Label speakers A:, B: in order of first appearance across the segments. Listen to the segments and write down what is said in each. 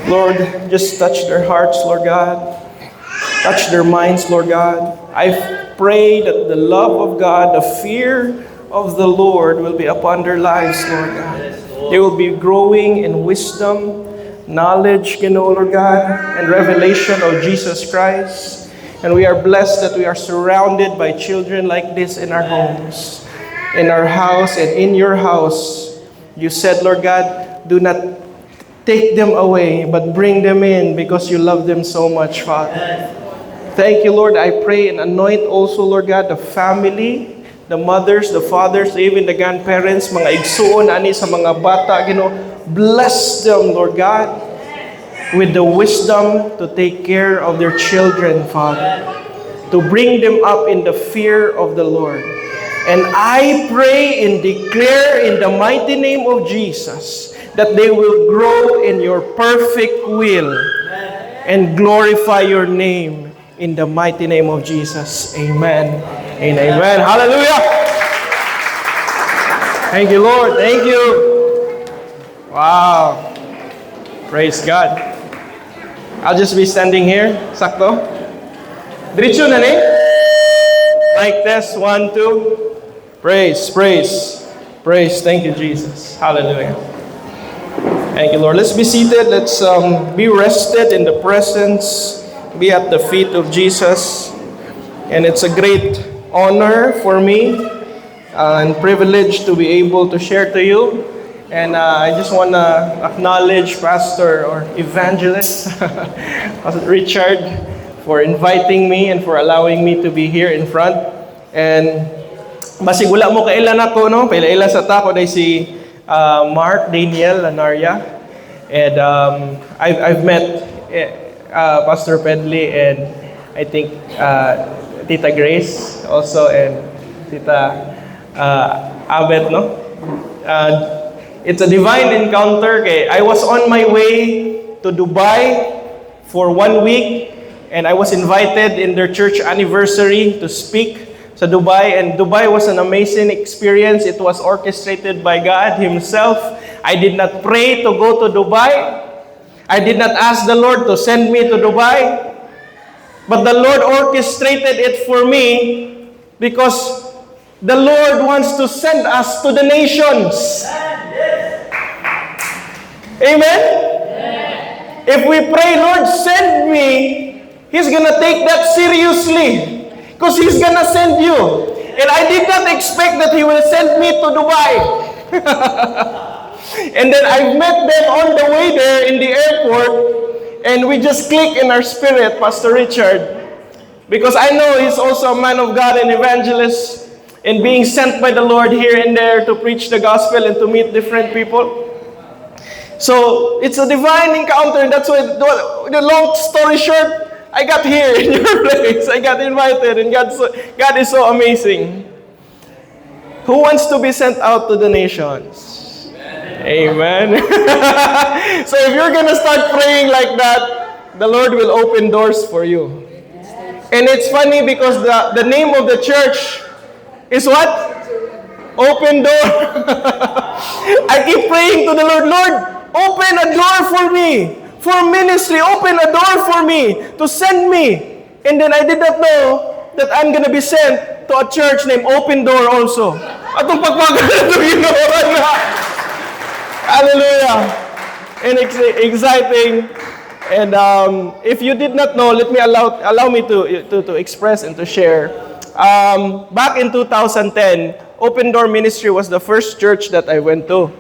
A: Lord, just touch their hearts, Lord God. Touch their minds, Lord God. I pray that the love of God, the fear of the Lord will be upon their lives, Lord God. They will be growing in wisdom, knowledge, Lord God, and revelation of Jesus Christ. And we are blessed that we are surrounded by children like this in our homes, in our house, and in your house. You said, Lord God, do not take them away, but bring them in because you love them so much, Father. Thank you, Lord. I pray and anoint also, Lord God, the family, the mothers, the fathers, even the grandparents, mga igsuon, ani sa mga bata, bless them, Lord God, with the wisdom to take care of their children, Father, to bring them up in the fear of the Lord. And I pray and declare in the mighty name of Jesus that they will grow in your perfect will and glorify your name in the mighty name of Jesus. Amen and amen. Hallelujah. Thank you, Lord. Thank you. Wow. Praise God. I'll just be standing here. Sakto. Diretso na ni. Mic test. 1, 2. Praise, praise, praise. Thank you, Jesus. Hallelujah. Thank you, Lord. Let's be seated. Let's be rested in the presence, be at the feet of Jesus. And it's a great honor for me and privilege to be able to share to you. And I just want to acknowledge Pastor or Evangelist Pastor Richard for inviting me and for allowing me to be here in front. And basig wala mo kailan ako, no? Paila sa tako day si Mark Daniel Lanaria. And I've met Pastor Pedley and I think Tita Grace also and Tita Abet, no? It's a divine encounter. Okay? I was on my way to Dubai for 1 week and I was invited in their church anniversary to speak sa Dubai, and Dubai was an amazing experience. It was orchestrated by God Himself. I did not pray to go to Dubai. I did not ask the Lord to send me to Dubai. But the Lord orchestrated it for me because the Lord wants to send us to the nations. Amen? If we pray, Lord, send me, He's gonna take that seriously. Because He's gonna send you. And I did not expect that He will send me to Dubai. And then I met them on the way there in the airport. And we just click in our spirit, Pastor Richard. Because I know he's also a man of God and evangelist. And being sent by the Lord here and there to preach the gospel and to meet different people. So, it's a divine encounter. And that's why, the long story short, I got here in your place. I got invited, and God is so amazing. Who wants to be sent out to the nations? Amen. So if you're going to start praying like that, the Lord will open doors for you. And it's funny because the name of the church is what? Open door. I keep praying to the Lord, Lord, open a door for me. For ministry, open a door for me to send me. And then I did not know that I'm gonna be sent to a church named Open Door also. Atong pagpagalan ng Ginoon na. Hallelujah. And it's exciting. And if you did not know, let me allow me to express and to share. Back in 2010, Open Door Ministry was the first church that I went to.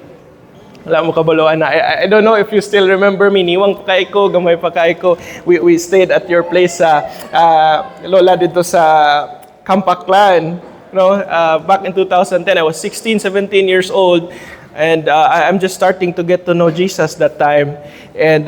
A: Wala mo kabaloan na. I don't know if you still remember me. Niwang pa kayo, gamay pa kayo. We stayed at your place sa Lola dito sa Kampaklan. Back in 2010, I was 16, 17 years old. And I'm just starting to get to know Jesus that time. And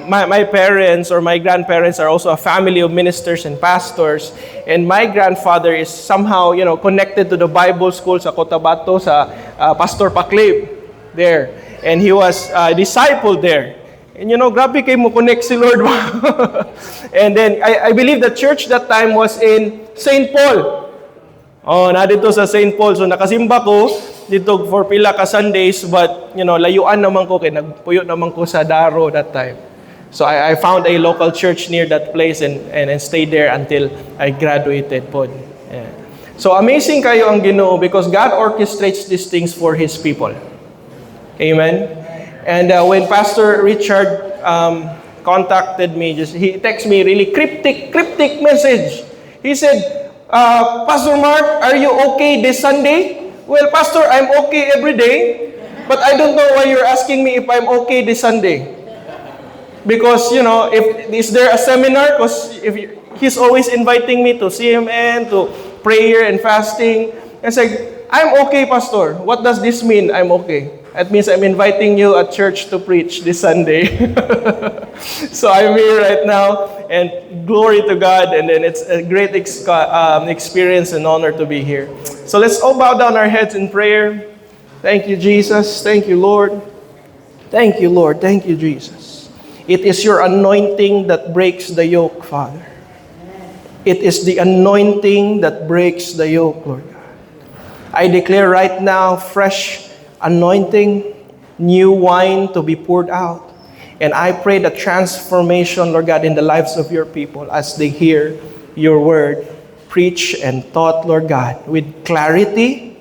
A: my parents or my grandparents are also a family of ministers and pastors. And my grandfather is somehow, connected to the Bible school sa Cotabato, sa Pastor Paclib there. And he was a disciple there. And grabe kayo mo connect si Lord. And then, I believe the church that time was in St. Paul. Oh, na dito sa St. Paul. So, nakasimba ko. dito for pila ka Sundays, but, layuan naman ko, kay nagpuyo naman ko sa Daro that time. So I found a local church near that place and stayed there until I graduated po. Yeah. So amazing kayo ang Ginoo because God orchestrates these things for His people. Amen? And when Pastor Richard contacted me, he texted me really cryptic message. He said, Pastor Mark, are you okay this Sunday? Well, Pastor, I'm okay every day, but I don't know why you're asking me if I'm okay this Sunday. Because, is there a seminar? Because he's always inviting me to CMN, to prayer and fasting. I said, I'm okay, Pastor. What does this mean, I'm okay? It means I'm inviting you at church to preach this Sunday. So I'm here right now, and glory to God, and then it's a great experience and honor to be here. So let's all bow down our heads in prayer. Thank you, Jesus. Thank you, Lord. Thank you, Lord. Thank you, Jesus. It is your anointing that breaks the yoke, Father. It is the anointing that breaks the yoke, Lord God. I declare right now fresh anointing, new wine to be poured out. And I pray the transformation, Lord God, in the lives of your people as they hear your word preached and taught, Lord God, with clarity.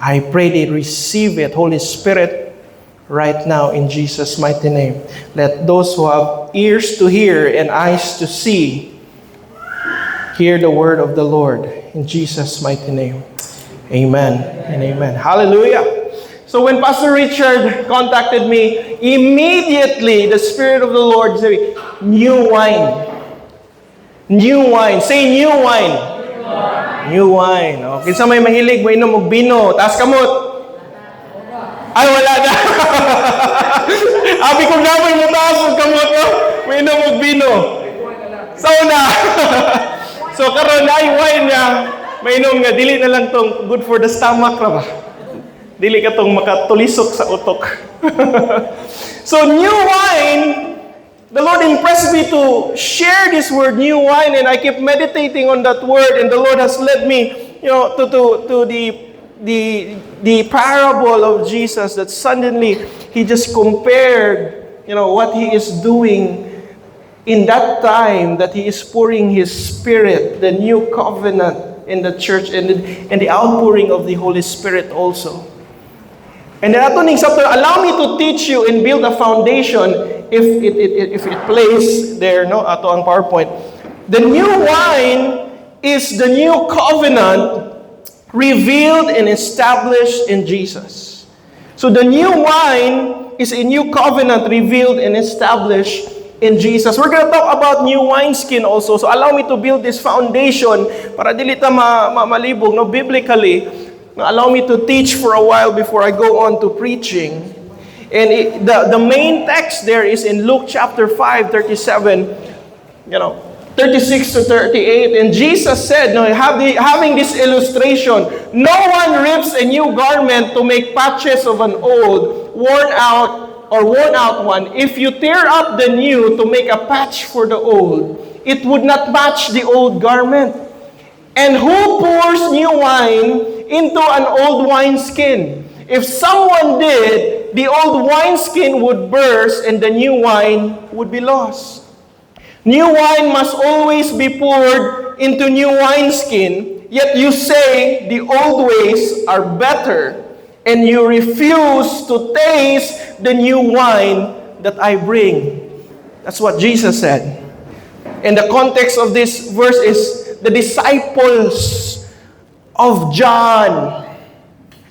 A: I pray they receive it, Holy Spirit, right now in Jesus' mighty name. Let those who have ears to hear and eyes to see hear the word of the Lord in Jesus' mighty name. Amen and amen. Hallelujah. So when Pastor Richard contacted me, immediately the Spirit of the Lord said, new wine. New wine. Say new wine. New wine. Okay, sa may mahilig, may inom og bino. Taas kamot. Ay, wala na. Abi kong naman mo taas og kamot, no? May inom og bino. Sauna. So karon ay wine niya. May inom nga, dili na lang tong good for the stomach ra ba? Dili ka tong makatulisok sa utok. So new wine, the Lord impressed me to share this word, new wine, and I keep meditating on that word, and the Lord has led me, to the parable of Jesus, that suddenly He just compared, what He is doing in that time that He is pouring His Spirit, the new covenant in the church, and the outpouring of the Holy Spirit also. And then ato ning chapter, allow me to teach you and build a foundation if it plays there, no? Ato ang PowerPoint. The new wine is the new covenant revealed and established in Jesus. So the new wine is a new covenant revealed and established in Jesus. We're going to talk about new wineskin also. So allow me to build this foundation para dili ta malibog, no, biblically. Allow me to teach for a while before I go on to preaching. And the main text there is in Luke chapter 5, 37, 36 to 38. And Jesus said, having this illustration, no one rips a new garment to make patches of an old, worn out one. If you tear up the new to make a patch for the old, it would not match the old garment. And who pours new wine into an old wineskin? If someone did, the old wineskin would burst and the new wine would be lost. New wine must always be poured into new wineskin, yet you say the old ways are better, and you refuse to taste the new wine that I bring. That's what Jesus said. And the context of this verse is the disciples of John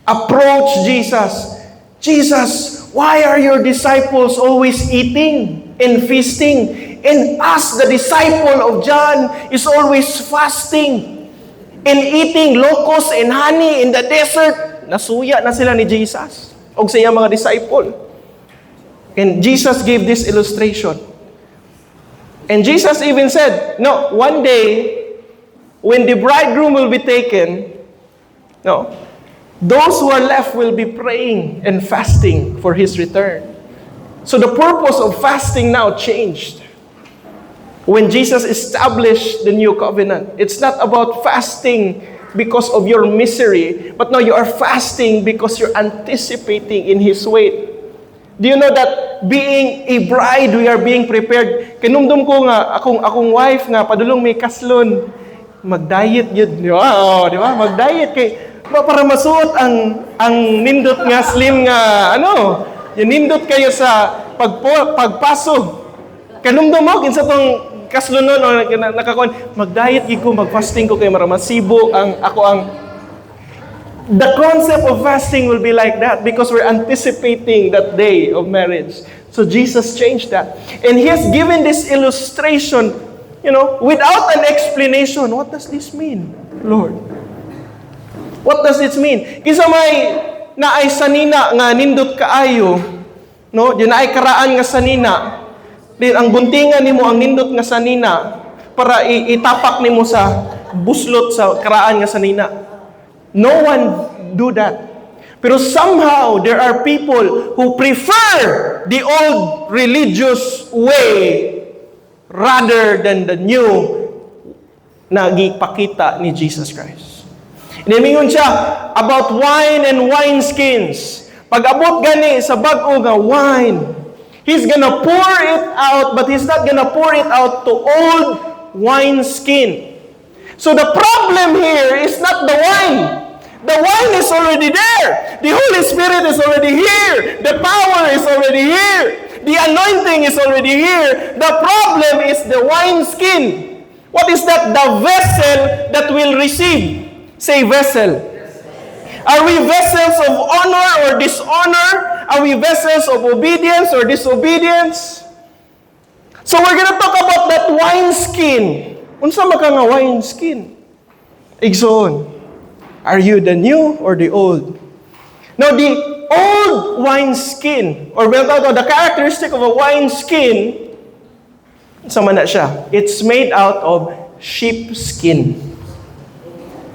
A: approach Jesus. Jesus, why are your disciples always eating and feasting? And us, the disciple of John, is always fasting and eating locusts and honey in the desert. Nasuya na sila ni Jesus o sa iyang mga disciple. And Jesus gave this illustration. And Jesus even said, no, one day, when the bridegroom will be taken, those who are left will be praying and fasting for His return. So the purpose of fasting now changed. When Jesus established the new covenant, it's not about fasting because of your misery, but now you are fasting because you're anticipating in His weight. Do you know that being a bride, we are being prepared? Kinumdum ko nga, akong wife nga, padulong may kaslon, mag-diet yun, di ba? Oh, di ba? Mag-diet kay para masuot ang nindot nga slim nga yung nindot kayo sa pagpaso. Kanumdum mo kinsa tong kaslunon o nakakuan, mag-diet gid ko, mag-fasting ko kay maramasibo the concept of fasting will be like that because we're anticipating that day of marriage. So Jesus changed that. And He has given this illustration, without an explanation. What does this mean, Lord? What does this mean? Kisa may naay sanina nga nindot kaayo, no? Di naay karaan nga sanina. Di ang buntingan nimo ang nindot nga sanina para itapak nimo sa buslot sa karaan nga sanina. No one do that. Pero somehow there are people who prefer the old religious way rather than the new na gipakita ni Jesus Christ. Inimingon siya about wine and wineskins. Pag abot gani sa bag-o nga wine, He's gonna pour it out, but He's not gonna pour it out to old wineskin. So the problem here is not the wine. The wine is already there. The Holy Spirit is already here. The power is already here. The anointing is already here. The problem is the wineskin. What is that? The vessel that will receive. Say vessel. Are we vessels of honor or dishonor? Are we vessels of obedience or disobedience? So we're going to talk about that wineskin. Unsa man ka nga wineskin? Igsoon. Are you the new or the old? Now, the old wineskin, or the characteristic of a wineskin, sama na siya. It's made out of sheep skin.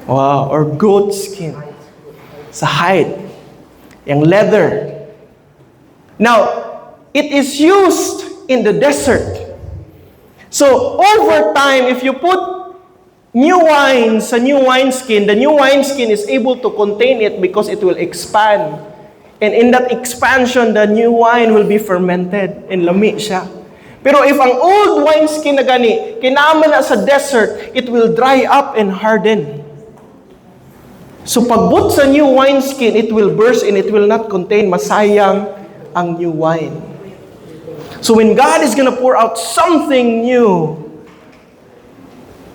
A: Wow, or goat skin. Sa hide. Yung leather. Now, it is used in the desert. So, over time, if you put new wine sa new wineskin, the new wineskin is able to contain it because it will expand. And in that expansion, the new wine will be fermented and lami siya. Pero if ang old wineskin na gani, kinama na sa desert, it will dry up and harden. So pagbut sa new wineskin, it will burst and it will not contain, masayang ang new wine. So when God is gonna pour out something new,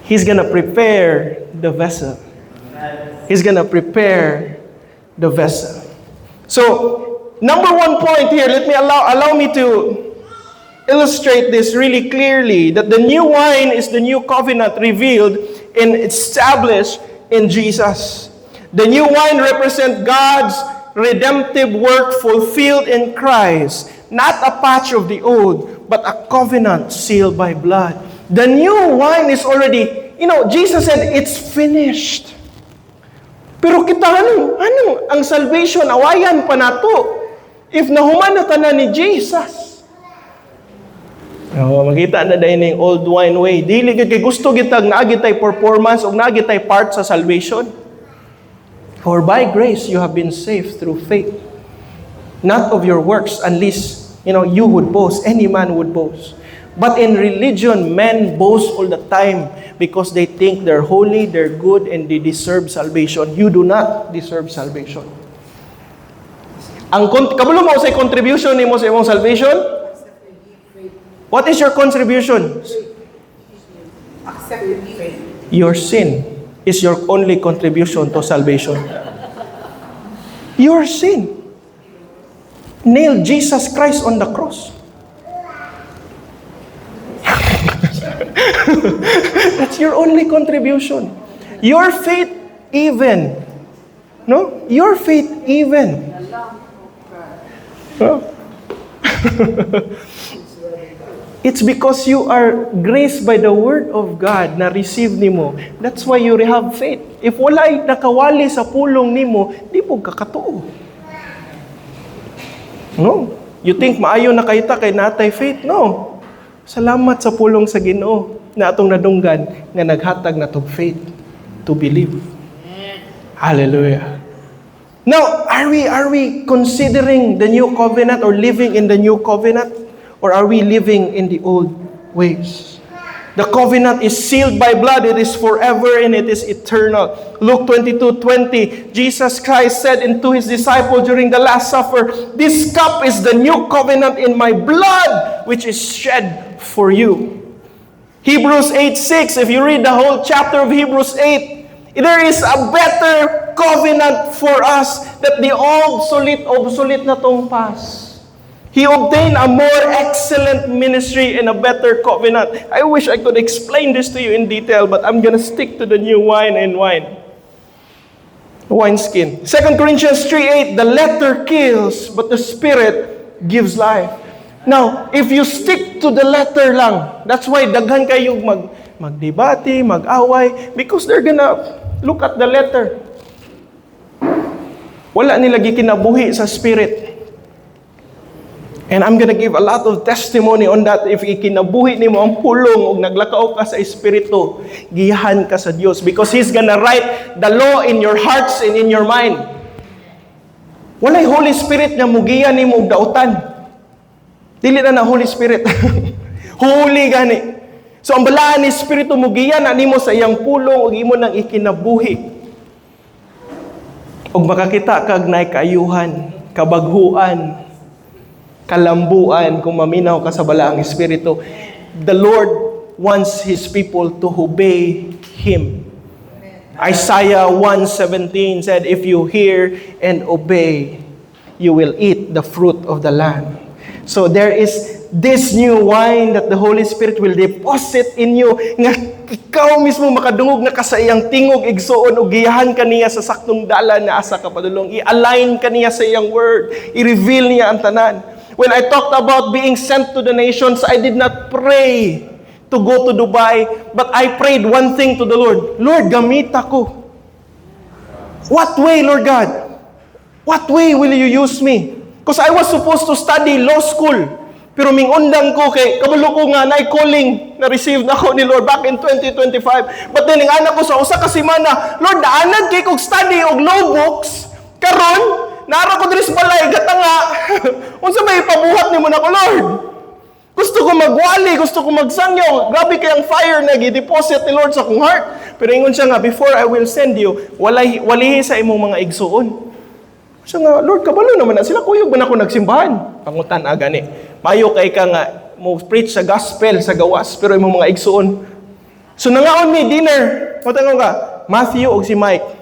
A: He's gonna prepare the vessel. He's gonna prepare the vessel. So, number one point here, allow me to illustrate this really clearly, that the new wine is the new covenant revealed and established in Jesus. The new wine represents God's redemptive work fulfilled in Christ, not a patch of the old, but a covenant sealed by blood. The new wine is already, Jesus said, it's finished. Pero kita anong ang salvation, awayan pa nato. If nahuman na tanan ni Jesus. Makita na dahil yung old wine way. Dili kay gusto gitag naagitay performance o naagitay part sa salvation. For by grace you have been saved through faith. Not of your works, unless, you would boast. Any man would boast. But in religion, men boast all the time because they think they're holy, they're good, and they deserve salvation. You do not deserve salvation. Kabalo mo sa contribution nimo sa imong salvation? What is your contribution? Your sin is your only contribution to salvation. Your sin. Nailed Jesus Christ on the cross. That's your only contribution. Your faith even. No? Your faith even. No? It's because you are graced by the word of God na receive nimo. That's why you have faith. If walay nakawali sa pulong nimo, di mo kakatuo. No? You think maayo na kayta kay natay faith? No. Salamat sa pulong sa Ginoo na atong nadunggan nga naghatag na tog faith to believe. Hallelujah. Now, are we considering the new covenant or living in the new covenant? Or are we living in the old ways? The covenant is sealed by blood. It is forever and it is eternal. Luke 22:20, Jesus Christ said unto His disciples during the Last Supper, "This cup is the new covenant in my blood, which is shed for you." Hebrews 8:6, if you read the whole chapter of Hebrews 8, there is a better covenant for us that the obsolete na tong past. He obtained a more excellent ministry and a better covenant. I wish I could explain this to you in detail, but I'm gonna stick to the new wine. Wineskin. 2 Corinthians 3:8, the letter kills, but the Spirit gives life. Now, if you stick to the letter lang, that's why daghan kayo magdebate, mag-away, because they're gonna look at the letter. Wala nila gikinabuhi sa Spirit. And I'm gonna give a lot of testimony on that. If ikinabuhi ni mo ang pulong o naglakaw ka sa Espiritu, giyahan ka sa Diyos. Because He's gonna write the law in your hearts and in your mind. Walay Holy Spirit nga mugiyan ni mo og dautan. Dili na Holy Spirit. Holy gani. So ang balaan ni Espiritu mugiyan na nimo sa iyang pulong ug imo nang ikinabuhi. Og makakita kag nay kaayuhan, kabaghuan, kalambuan kung maminaw ka sa balaang Espiritu. The Lord wants His people to obey Him. Isaiah 1:17 said, "If you hear and obey, you will eat the fruit of the land." So there is this new wine that the Holy Spirit will deposit in you, nga ikaw mismo makadungog na ka sa iyang tingog, igsuon, o giyahan ka niya sa saktong dalan na asa ka padulong. I-align ka niya sa iyang word. I-reveal niya ang tanan. When I talked about being sent to the nations, I did not pray to go to Dubai, but I prayed one thing to the Lord. Lord, gamit ako. What way, Lord God? What way will you use me? Because I was supposed to study law school. Pero mingundang ko kay kabalo ko nga na calling na receive na ko ni Lord back in 2025. But then ang anak ko sa usa ka semana, Lord, daanan kay kog study og law books. Karon nara ko diri sa balay gatanga. Unsa may ipabuhat nimo na ko, Lord? Gusto ko magwali, gusto ko magsangyaw. Grabe kay ang fire na gi-deposit ni Lord sa akong heart. Pero ingon siya nga, before I will send you, walihi sa imong mga igsuon. Siya nga, Lord, kabalo naman na sila. Kuyog ba na ako nagsimbahan? Pangutan agani. Mayo kay ka nga, mo preach sa gospel, sa gawas, pero imong mga igsuon. So nangaon mi, dinner. Matanong ka, Matthew o si Mike.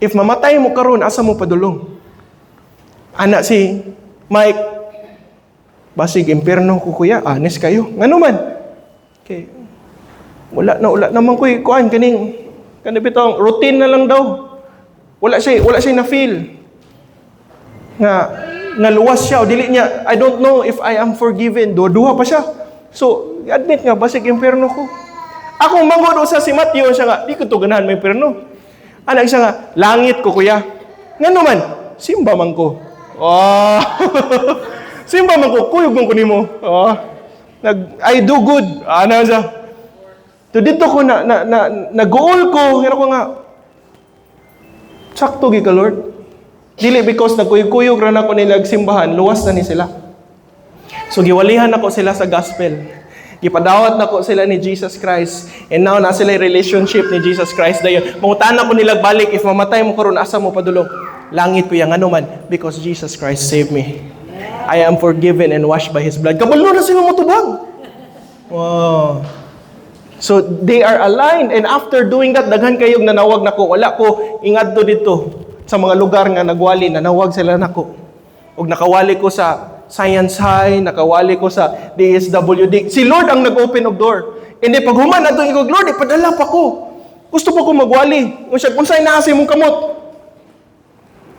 A: If mamatay mo karon, asa mo padulong? Anak si Mike, basig impierno ko kuya, honest kayo. Ngano man? Okay. Wala naman ko kuan kaning bitong routine na lang daw. Wala siya na feel. Nga luwas siya o dili niya, I don't know if I am forgiven. Duha pa siya. So, admit nga basig impierno ko. Akong mangod sa si Matthew siya nga, di ko to ganahan may impierno. Anak siya nga, langit ko kuya. Ngano man? Simba man ko. Oh. Simba man ko, kuyog man ko nimo. Oh. I do good. Ano siya? To dito ko nag-goal ko, hira ko nga. Sakto gi ka, Lord. Dili because nagkuyog-kuyog ra na ko nila simbahan, luwas na ni sila. So giwalihan nako sila sa gospel. Gipadawat nako sila ni Jesus Christ. And now na sila relationship ni Jesus Christ dayon. Mangutan ko nila balik, if mamatay mo karon asa mo padulong? Langit ko yang ano man, because Jesus Christ saved me. I am forgiven and washed by His blood. Kabalo na sila motubag. Wow. So they are aligned, and after doing that, daghan kayong nanawag nako. Wala ko ingadto dito sa mga lugar nga nagwali, nanawag sila nako. Og nakawali ko sa Science High, nakawali ko sa DSWD. Si Lord ang nag-open of door. Hindi, pag human na doon, Lord, ipadala pa ko. Gusto pa ko magwali. Kung sa'yo naasi mong kamot.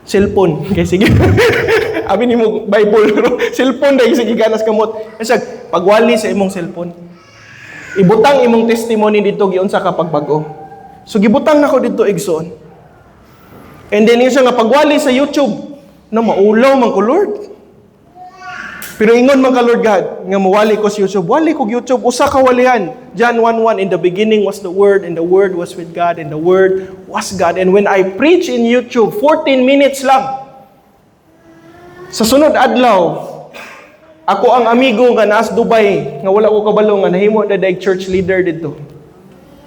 A: Cellphone. Okay, sige. Abi ni mo, Bible. Cellphone dahil sige ganas kamot. Kasi pagwali sa imong cellphone. Ibutang imong testimony dito, giyon sa kapagbago. So, gibutang na ko dito, igsoon. And then, yun siya nga, pagwali sa YouTube, na maulaw man ko, Lord. Pero ingon man ka Lord God, nga mawali ko sa YouTube. Wali ko YouTube, usa ka walihan. John 1:1, in the beginning was the Word, and the Word was with God, and the Word was God. And when I preach in YouTube, 14 minutes lang. Sa sunod adlaw, ako ang amigo nga naas Dubai, nga wala ko kabalo nga nahimo na daig church leader dito.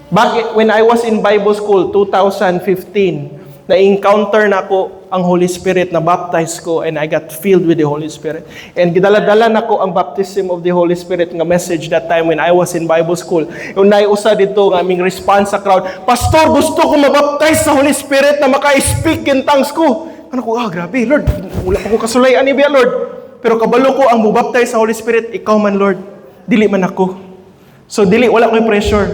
A: Back when I was in Bible school, 2015, na-encounter na ako ang Holy Spirit, na baptize ko, and I got filled with the Holy Spirit. And gidala-dala na ko ang baptism of the Holy Spirit nga message that time when I was in Bible school. Yung naiusa dito nga aming response sa crowd, Pastor, gusto ko mabaptize sa Holy Spirit na maka-speak in tongues ko. Ano ko, grabe, Lord, wala pa ko kasulayan ni Bia, Lord. Pero kabalo ko ang mubaptize sa Holy Spirit, ikaw man, Lord. Dili man ako. So, dili, wala ko'y pressure.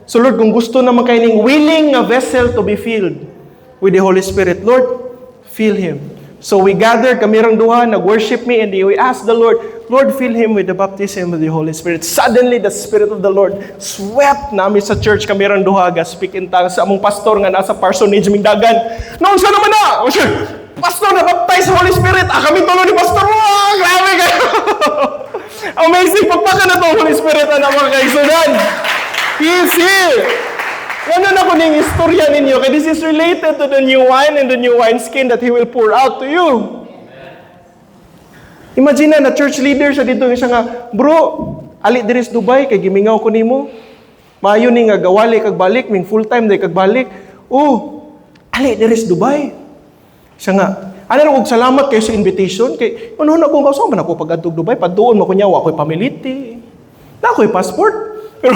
A: So, Lord, kung gusto naman kayo ning willing a vessel to be filled with the Holy Spirit, Lord, fill him. So, we gathered, kamirang duha, nag-worship me, and we asked the Lord, Lord, fill him with the baptism of the Holy Spirit. Suddenly, the Spirit of the Lord swept namin sa church, kamirang duha, speak in tongues, sa among pastor nga nasa parsonage, mingdagan. Noon sa naman na! Pastor, na-baptize sa Holy Spirit. Kami tuloy ni Pastor. Wow, grabe kayo. Amazing. Pagpaka na itong Holy Spirit na mga kaisunan. He is here. Ano na ko ning istorya ninyo? Kaya this is related to the new wine and the new wineskin that He will pour out to you. Imagine na church leader siya dito. Siya nga, bro, ali diris Dubai, kay gimingaw ko nimo. Maayo ni nga gawali kag balik, ming full time day kag balik. Ali diris Dubai. Siya nga, ano na kong salamat kayo sa invitation? Kay, ano na kung bausa man ako pag-adtog Dubai, padoon mo ko niya, wako'y pamiliti. Na ako'y passport. Pero,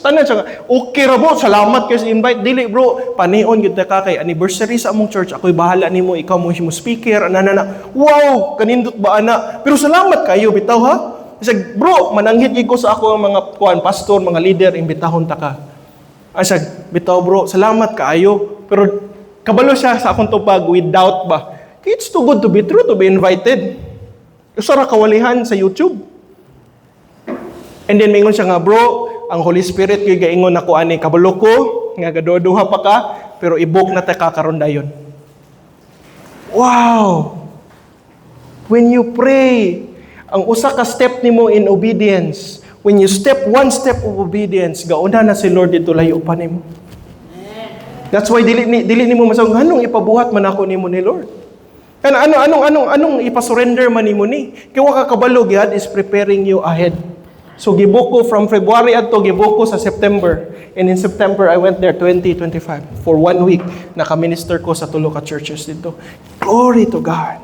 A: tanan siya nga, okay ra bro, salamat kayo sa invite. Dili bro, panion yun ka kay anniversary sa among church, ako'y bahala nimo, ikaw mo speaker, anana. Wow, kanindot ba ana? Pero salamat kayo, bitaw ha? Kasi bro, mananghit ko sa ako ang mga pastor, mga leader, imbitahon ta ka. Asag, bitaw bro, salamat kaayo. Pero, kabalo siya sa akong tupag with doubt ba? It's too good to be true to be invited. Usara kawalihan sa YouTube. And then mingon siya nga, bro, ang Holy Spirit kay gaingon ako ani kabalo ko, nga gaduha pa ka, pero ibok na ta kakaron dayon. Wow! When you pray, ang usa ka step nimo in obedience, when you step one step of obedience, gauna na si Lord dito layo pa nimo. That's why dili nimo masawag anong ipabuhat man ako nimo ni Lord. Kan anong ipasurrender man nimo ni. Kay wa ka kabalo God is preparing you ahead. So gibuko from February adto gibuko sa September. And in September I went there 2025 for 1 week. Naka-minister ko sa tulo ka churches dito. Glory to God.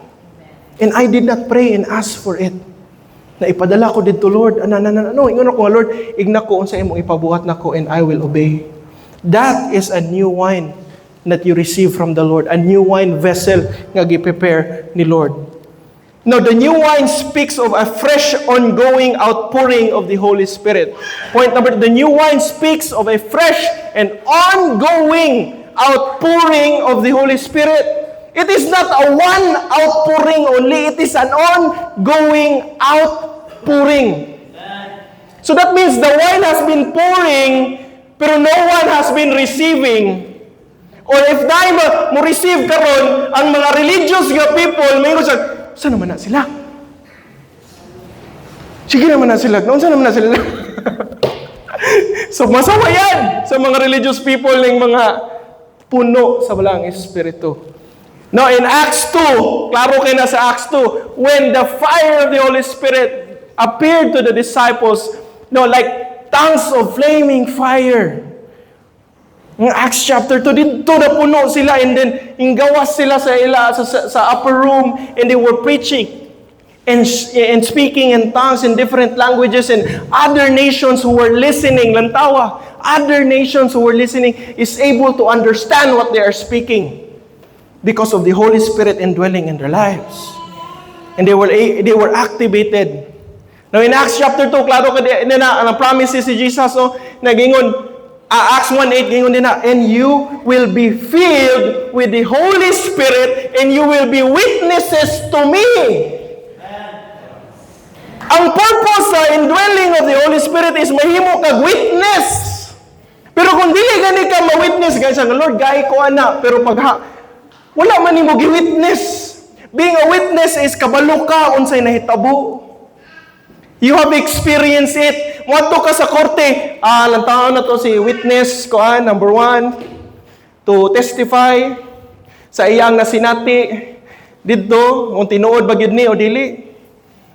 A: And I did not pray and ask for it. Na ipadala ko dito Lord. Ingon ako nga Lord, igna ko unsa imong ipabuhat nako and I will obey. That is a new wine that you receive from the Lord. A new wine vessel nga gi-prepare ni Lord. Now, the new wine speaks of a fresh, ongoing outpouring of the Holy Spirit. Point number 2, the new wine speaks of a fresh and ongoing outpouring of the Holy Spirit. It is not a one outpouring only. It is an ongoing outpouring. So that means the wine has been pouring, pero no one has been receiving. Or if dahil mo receive karon ang mga religious people, mayroon siya, saan naman na sila? Sige naman na sila. Noon saan naman na sila? So masawa yan sa mga religious people ng mga puno sa walang espiritu. Now in Acts 2, klaro kayo na sa Acts 2, when the fire of the Holy Spirit appeared to the disciples, like tongues of flaming fire. Ng Acts chapter 2, dito na puno sila and then inggawas sila sa upper room and they were preaching and speaking in tongues in different languages and other nations who were listening, lantawa, other nations who were listening is able to understand what they are speaking because of the Holy Spirit indwelling in their lives. And they were activated. Now in Acts chapter 2, klaro ka na ang promises si Jesus, nagingon, Acts 1:8, gingon din na, and you will be filled with the Holy Spirit and you will be witnesses to me. Ang purpose sa indwelling of the Holy Spirit is mahimo kag witness. Pero kung dili gani ka ma-witness, guys, ang Lord, gay ko ana, pero wala man nimo gi-witness. Being a witness is kabalo ka unsay nahitabo. You have experienced it. Mwadto ka sa korte. Lantaon na to si witness, number 1, to testify sa iyang nasinati didto kung tinuod ba gyud ni o dili.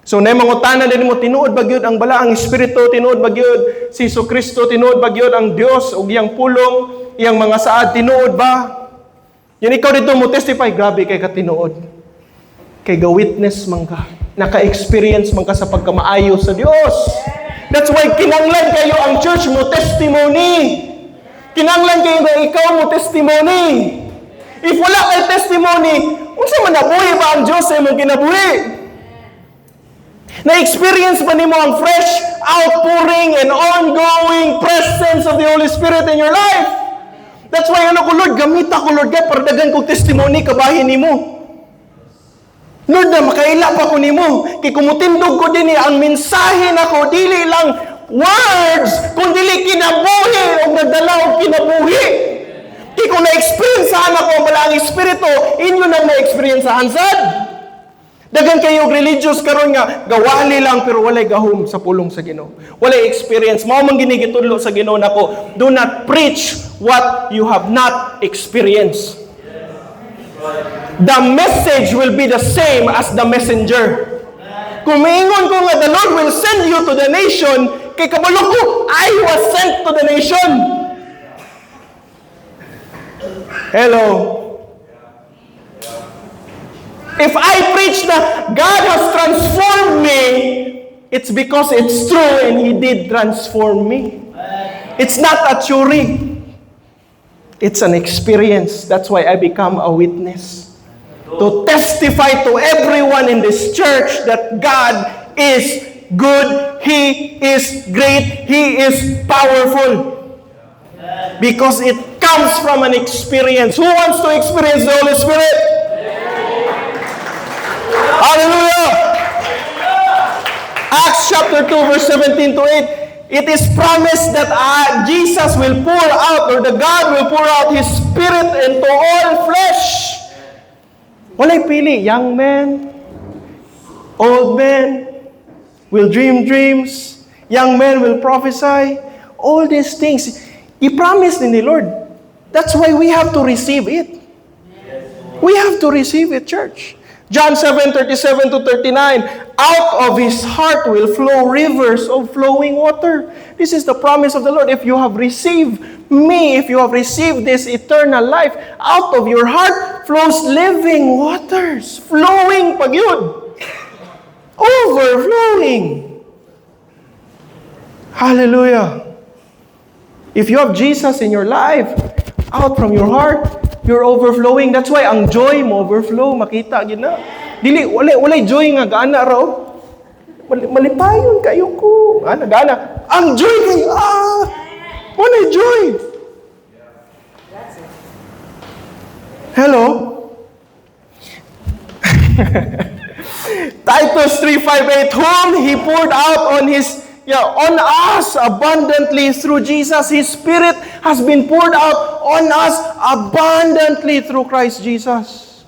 A: So nay mangutana din mo, tinuod ba gyud ang bala ang espiritu, tinuod ba gyud si Jesucristo, tinuod ba gyud ang Dios ug iyang pulong, iyang mga saad, tinuod ba? Yan ikaw dito mo testify, grabe kay ka tinuod. Kay ga witness man ka, naka-experience man ka sa pagkamaayo sa Dios. That's why kinanglan kayo ang church mo testimony. Kinanglan kayo nga ikaw mo testimony. If wala kay testimony, unsa man nabuhi ba ang Dios sa imong kinabuhi? Na-experience ba nimo ang fresh outpouring and ongoing presence of the Holy Spirit in your life? That's why ko, Lord, gamita ko, Lord, God, para dagan kong testimony kabahin nimo. Lord, na makaila pa ko nimo. Kay kumutindog ko din ang mensahe nako, dili lang words, kundi kinabuhi o nagdala o kinabuhi. Kaya kung na-experiencehan ako ang balang espiritu, inyo nang na-experiencehan sad. Dagan kayo religious karon nga gawali lang pero walay gahom sa pulong sa Ginoo. Walay experience. Mao man gini gitudlo sa Ginoo nako, do not preach what you have not experienced. The message will be the same as the messenger. Kung maingon ko nga the Lord will send you to the nation, kay kabalo ko, I was sent to the nation. Hello. If I preach that God has transformed me, it's because it's true and He did transform me. It's not a theory. It's an experience. That's why I become a witness. To testify to everyone in this church that God is good, He is great, He is powerful. Because it comes from an experience. Who wants to experience the Holy Spirit? Hallelujah! Acts chapter 2 verse 17 to 8. It is promised that Jesus will pour out, or the God will pour out His Spirit into all flesh. Walay pili, young men, old men will dream dreams, young men will prophesy. All these things, i-promise ni Lord. That's why we have to receive it. We have to receive it, church. John 7:37 to 39, out of his heart will flow rivers of flowing water. This is the promise of the Lord. If you have received me, if you have received this eternal life, out of your heart flows living waters. Flowing pag yun. Overflowing. Hallelujah. If you have Jesus in your life, out from your heart, you're overflowing. That's why ang joy mo overflow. Makita gid na. Dili walay joy nga gaana raw. Malipayon kayo ko. Gaana. Ang joy kay walay joy. Hello. Titus 3:5-8, whom He poured out on us abundantly through Jesus. His Spirit has been poured out on us abundantly through Christ Jesus.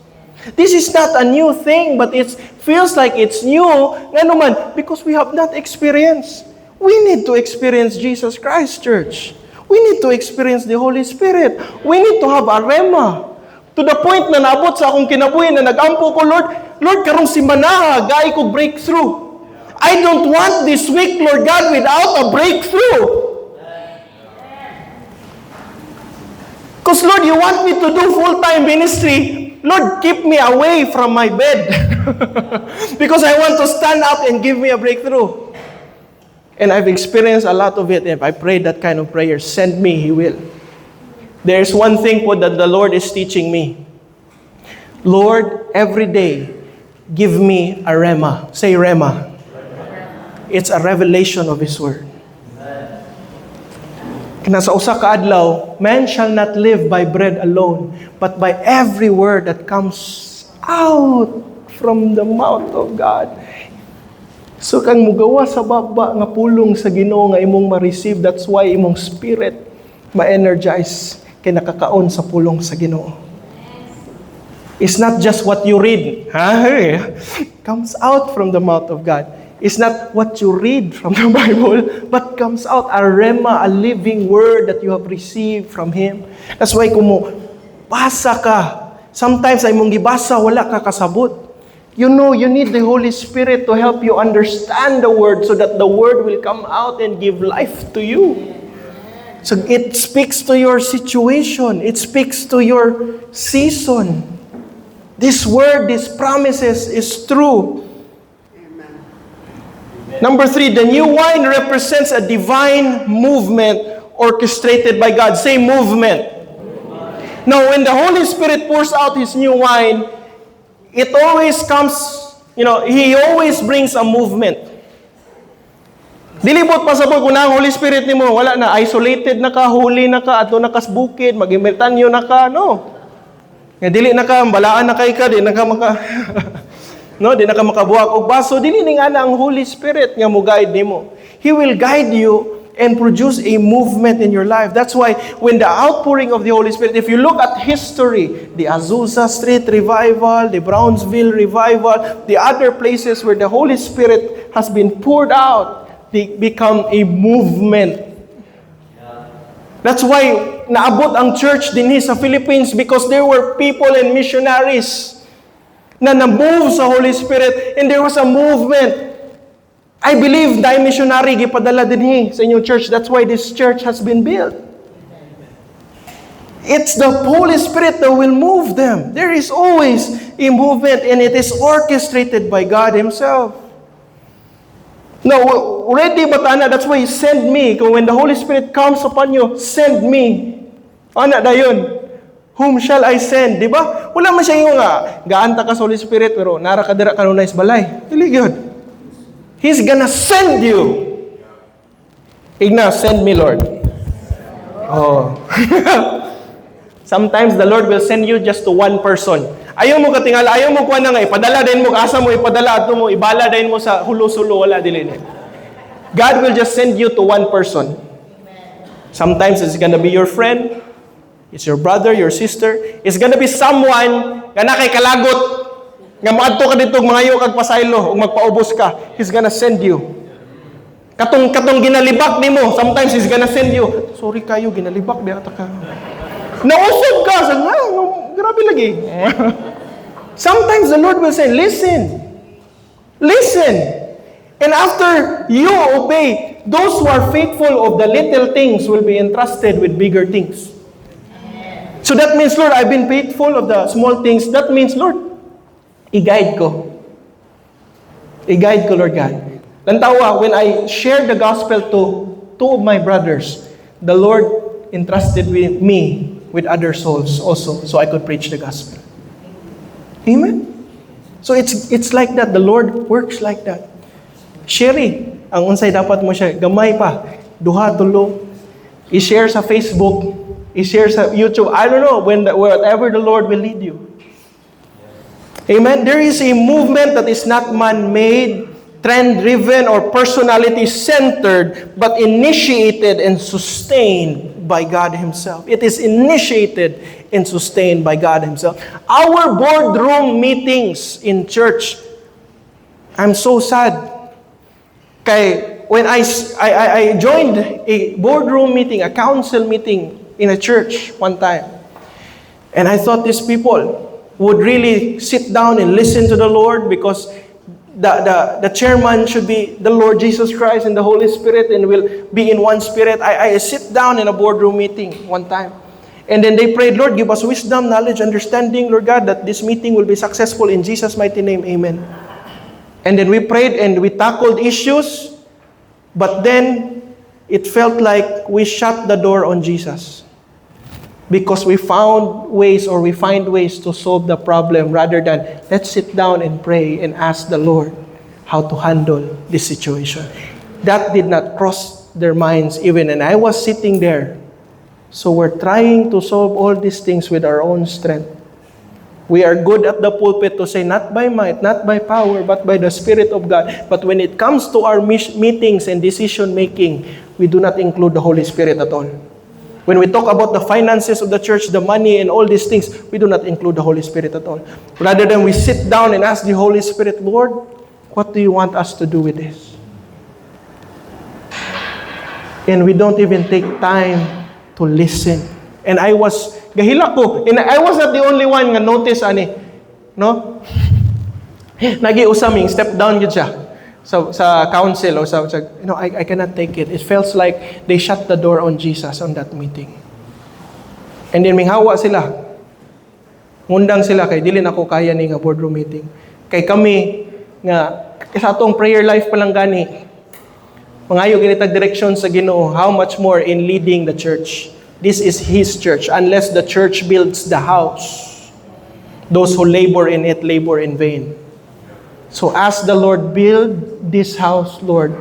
A: This is not a new thing, but it feels like it's new. Nga naman, because we have not experienced. We need to experience Jesus Christ, church. We need to experience the Holy Spirit. We need to have a rema. To the point na naabot sa akong kinabuhi na nag-ampo ko, Lord, karong simana, gay ko breakthrough. I don't want this week, Lord God, without a breakthrough. Because, Lord, you want me to do full-time ministry. Lord, keep me away from my bed. Because I want to stand up and give me a breakthrough. And I've experienced a lot of it. If I pray that kind of prayer, send me, He will. There's one thing po that the Lord is teaching me. Lord, every day, give me a rema. Say rema. It's a revelation of His Word. Kaya sa usa ka adlaw, man shall not live by bread alone, but by every word that comes out from the mouth of God. So kang mugawa sa baba nga pulong sa Ginoo nga imong ma-receive, that's why imong spirit ma-energize kay nakakaon sa pulong sa Ginoo. It's not just what you read. It comes out from the mouth of God. is not what you read from the Bible, but comes out a rhema, a living word that you have received from Him. That's why kung mo basa ka, sometimes ay mong gibasa, wala ka kasabot. You know, you need the Holy Spirit to help you understand the Word so that the Word will come out and give life to you. So it speaks to your situation. It speaks to your season. This Word, these promises is true. Number 3, the new wine represents a divine movement orchestrated by God. Say movement. Now, when the Holy Spirit pours out His new wine, it always comes, He always brings a movement. Dilibot pa sa kung ang Holy Spirit ni mo, wala na, isolated na ka, holy na ka, ato na ka sa bukid, mag-imitanyo na ka, no. Dili na ka, balaan na kay ka, di na ka di na ka makabuhak og baso, dili ni nga na ang Holy Spirit nga mo guide nimo. He will guide you and produce a movement in your life. That's why when the outpouring of the Holy Spirit, if you look at history, the Azusa Street Revival, the Brownsville Revival, the other places where the Holy Spirit has been poured out, they become a movement. That's why naabot ang church din sa Philippines because there were people and missionaries na na-move sa Holy Spirit and there was a movement. I believe dahil missionary gipadala din sa inyong church. That's why this church has been built. It's the Holy Spirit that will move them. There is always a movement and it is orchestrated by God Himself. No, ready ba tana? That's why send me. Kung when the Holy Spirit comes upon you, send me. Ana dayon. Whom shall I send? Di ba? Wala man siya yung gaanta ka sa Holy Spirit, pero nara ka dira kanunay sa balay. Dili gyud. He's gonna send you. Igna, send me, Lord. Oh. Sometimes the Lord will send you just to one person. Ayaw mo katingala, ayaw mo kuha na nga, ipadala din mo, asa mo, ipadala ato mo, ibala din mo sa hulo-sulo, wala dili. God will just send you to one person. Sometimes it's gonna be your friend, it's your brother, your sister, it's gonna be someone nga na kay kalagot, nga maadto ka dito, mangayo kag pasaylo, o magpaubos ka, He's gonna send you. Katong ginalibak ni mo, sometimes He's gonna send you, sorry kayo, ginalibak, di ata ka. Nausog ka, grabe lagi. Sometimes the Lord will say, listen. And after you obey, those who are faithful of the little things will be entrusted with bigger things. So that means, Lord, I've been faithful of the small things. That means, Lord, i-guide ko. I-guide ko, Lord God. Lantawa, when I shared the gospel to two of my brothers, the Lord entrusted me with other souls also, so I could preach the gospel. Amen? So it's like that. The Lord works like that. Sherry, ang unsay dapat mo siya, gamay pa, duha, tulo, i-share sa Facebook, i-share sa YouTube, I don't know, whatever the Lord will lead you. Amen? There is a movement that is not man-made, trend-driven, or personality-centered, but initiated and sustained by God Himself. It is initiated and sustained by God Himself. Our boardroom meetings in church, I'm so sad. Kay when I joined a boardroom meeting, a council meeting in a church one time, and I thought these people would really sit down and listen to the Lord because the chairman should be the Lord Jesus Christ and the Holy Spirit and will be in one spirit. I sit down in a boardroom meeting one time. And then they prayed, Lord, give us wisdom, knowledge, understanding, Lord God, that this meeting will be successful in Jesus' mighty name. Amen. And then we prayed and we tackled issues, but then it felt like we shut the door on Jesus. Because we find ways to solve the problem rather than let's sit down and pray and ask the Lord how to handle this situation. That did not cross their minds even, and I was sitting there. So we're trying to solve all these things with our own strength. We are good at the pulpit to say, not by might, not by power, but by the Spirit of God. But when it comes to our meetings and decision making, we do not include the Holy Spirit at all. When we talk about the finances of the church, the money and all these things, we do not include the Holy Spirit at all. Rather than we sit down and ask the Holy Spirit, Lord, What do you want us to do with this? And we don't even take time to listen. And I was, gahila ko, and I was not the only one nga notice, ani, no? Nagi-usaming, step down yun siya sa council o sa I cannot take it. It feels like they shut the door on Jesus on that meeting. And then minghawa sila. Ngundang sila kay dili na ako kaya ni nga boardroom meeting. Kay kami nga sa atong prayer life pa lang gani. Mangayo ginitag direksyon sa Ginoo, how much more in leading the church. This is His church. Unless the church builds the house, those who labor in it labor in vain. So as the Lord build this house, Lord,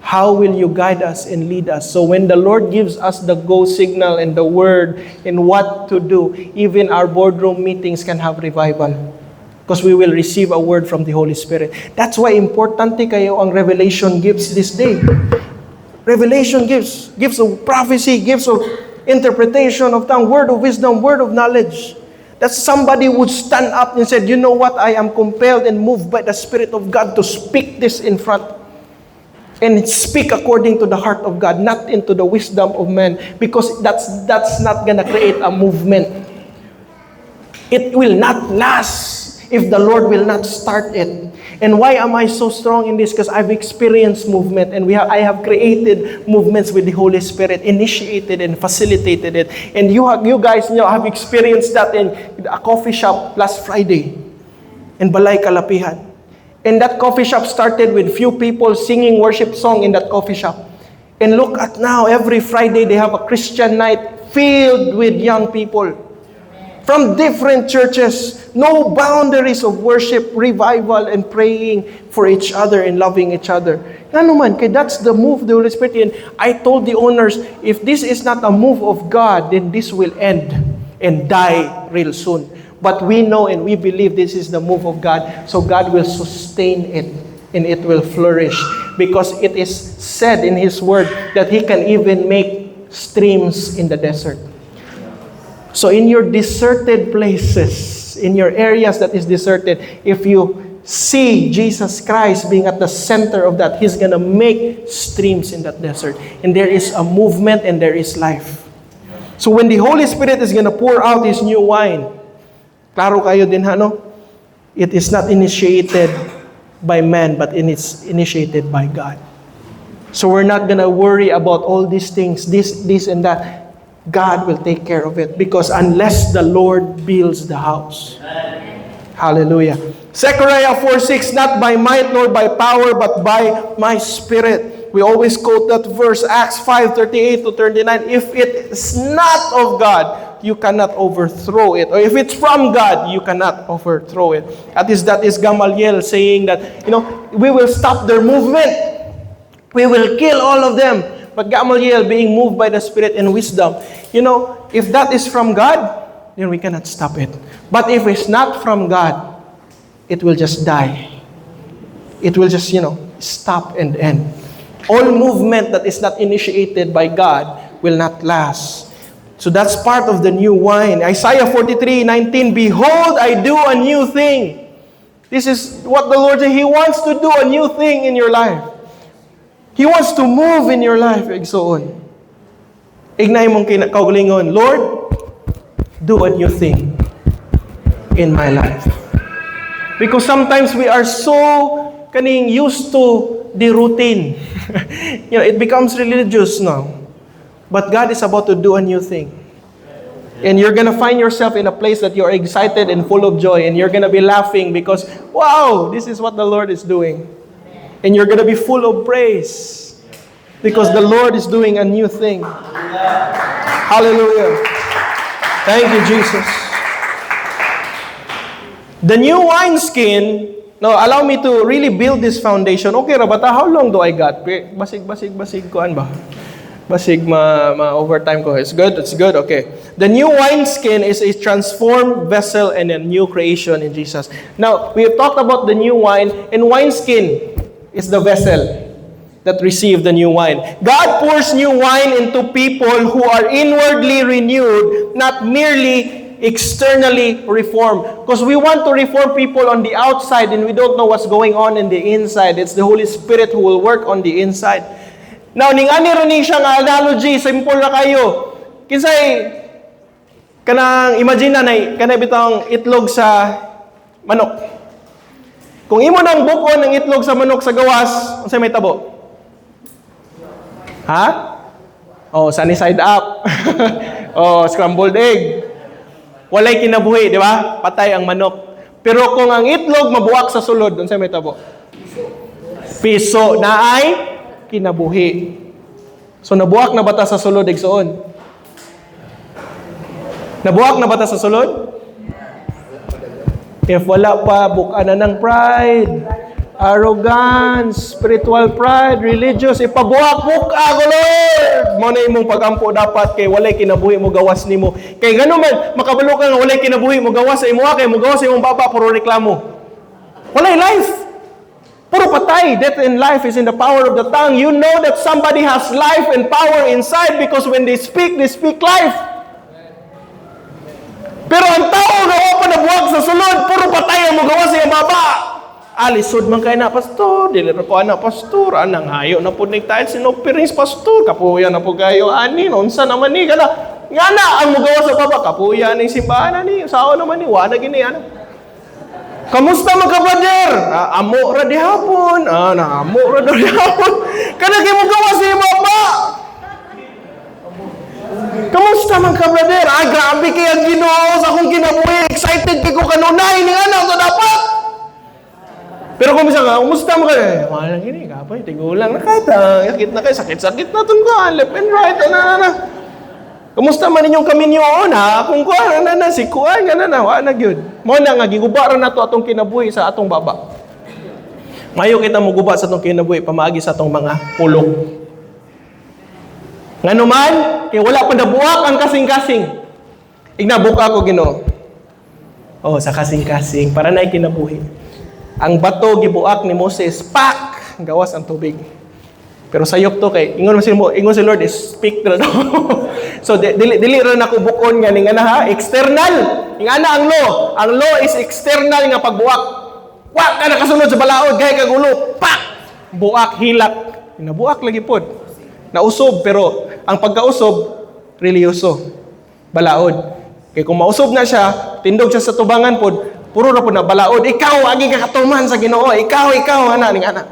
A: how will you guide us and lead us? So when the Lord gives us the go signal and the word and what to do, even our boardroom meetings can have revival. Because we will receive a word from the Holy Spirit. That's why importante kayo ang revelation gifts this day. Revelation gifts of prophecy, gifts of interpretation of tongue, word of wisdom, word of knowledge. That somebody would stand up and said, you know what, I am compelled and moved by the Spirit of God to speak this in front. And speak according to the heart of God, not into the wisdom of man. Because that's not gonna create a movement. It will not last if the Lord will not start it. And why am I so strong in this? Because I've experienced movement, and I have created movements with the Holy Spirit, initiated and facilitated it. And you guys have experienced that in a coffee shop last Friday in Balay Kalapihan. And that coffee shop started with few people singing worship song in that coffee shop. And look at now, every Friday they have a Christian night filled with young people from different churches, no boundaries of worship, revival, and praying for each other and loving each other. Ano man, kaya that's the move of the Holy Spirit. And I told the owners, if this is not a move of God, then this will end and die real soon. But we know and we believe this is the move of God, so God will sustain it and it will flourish. Because it is said in His Word that He can even make streams in the desert. So in your deserted places, in your areas that is deserted, if you see Jesus Christ being at the center of that, He's gonna make streams in that desert. And there is a movement and there is life. So when the Holy Spirit is gonna pour out His new wine, klaro kayo din no? It is not initiated by man, but it's initiated by God. So we're not gonna worry about all these things, this and that. God will take care of it, because unless the Lord builds the house. Hallelujah. Zechariah 4:6, not by might nor by power, but by my Spirit. We always quote that verse, Acts 5:38 to 39. If it is not of God, you cannot overthrow it. Or if it's from God, you cannot overthrow it. That is Gamaliel saying that, we will stop their movement. We will kill all of them. But Gamaliel, being moved by the Spirit and wisdom, if that is from God, then we cannot stop it. But if it's not from God, it will just die. It will just, stop and end. All movement that is not initiated by God will not last. So that's part of the new wine. Isaiah 43:19, behold, I do a new thing. This is what the Lord said. He wants to do a new thing in your life. He wants to move in your life, igsoon. Ignay mong kaugalingon, Lord, do a new thing in my life. Because sometimes we are so used to the routine. It becomes religious now. But God is about to do a new thing. And you're going to find yourself in a place that you're excited and full of joy. And you're going to be laughing because, wow, this is what the Lord is doing. And you're going to be full of praise because the Lord is doing a new thing. Hallelujah. Thank you, Jesus. The new wineskin, now allow me to really build this foundation. Okay, Rabata, how long do I got? Basig koan ba? Basig overtime ko. It's good, okay. The new wineskin is a transformed vessel and a new creation in Jesus. Now, we have talked about the new wine, and wineskin is the vessel that received the new wine. God pours new wine into people who are inwardly renewed, not merely externally reformed. Because we want to reform people on the outside and we don't know what's going on in the inside. It's the Holy Spirit who will work on the inside. Now, ning-ani rin siya nga analogy, simple na kayo. Kinsay, kanang imagine na kanay bitang itlog sa manok. Kung imo nang buko ng itlog sa manok sa gawas, unsay may tabo? Ha? Oh, sunny side up. Oh, scrambled egg. Walay kinabuhi, di ba? Patay ang manok. Pero kung ang itlog mabuwak sa sulod, unsay may tabo? Piso na ay kinabuhi. So nabuwak na bata sa sulod igsoon? Nabuwak na bata sa sulod? If wala pa, buka na ng pride, arrogance, spiritual pride, religious, ipabuhak buka ko, Lord! Mo na imong pagampo dapat kay walay kinabuhi mo gawas nimo. Kay gano man makabalo ka nga walay kinabuhi mo gawas sa imo kay mo gawas sa imong baba puro reklamo. Walay life. Puro patay. Death and life is in the power of the tongue. You know that somebody has life and power inside because when they speak life. Pero ang tao na pa nabuwag sa sulod, puro patay ang magawa sa iyang baba. Alisod man kayo na, pastor. Dili ko na, pastor. Anang hayo na po nagtahit sinopirings, pastor. Kapuya na po kayo, ani. Unsa naman ni, gana. Nga na, ang magawa sa baba. Kapuya na yung simbahan, ani. Sao naman ni, wala gini, ano. Kamusta mga brother? Amo ra di hapon. Amo ra di hapon. Kada kay mo gawa sa baba. Kamusta mga brother? Grabe kay ang Ginoo sa akong kinabuhi. Excited kay ko kanunay ni ana to dapat. Pero kung bisa nga, kumusta mo kayo? Wala gini, kapay, tigulang na kata. Sakit na tun ko. Left and right, na. Kumusta man ninyong kami niyo na? Kung kuha na si kuha nga na, wala gyud. Mo na nga giguba ra nato atong kinabuhi sa atong baba. Mayo kita mo guba sa atong kinabuhi pamaagi sa atong mga pulong. Ngano man, kay wala pa nabuwak ang kasing-kasing. Ignabuka ko Ginoo. Oh, sa kasing-kasing para na kinabuhi. Ang bato gibuak ni Moses, pak, gawas ang tubig. Pero sayop to kay ingon si Lord is speak na daw. So dili ra nako bukon nga ning ana ha, external. Ning ana ang law. Ang law is external nga pagbuak. Wa ka nakasunod sa balaod kay kagulo. Pak! Buak hilak. Nabuak lagi pod. Nausob pero ang pagkausob religyoso. Balaod. Kay kung mausob na siya, tindog siya sa tubangan pod, puro ra pod na balaod. Ikaw agi ka katuman sa Ginoo. Ikaw ana ning ana.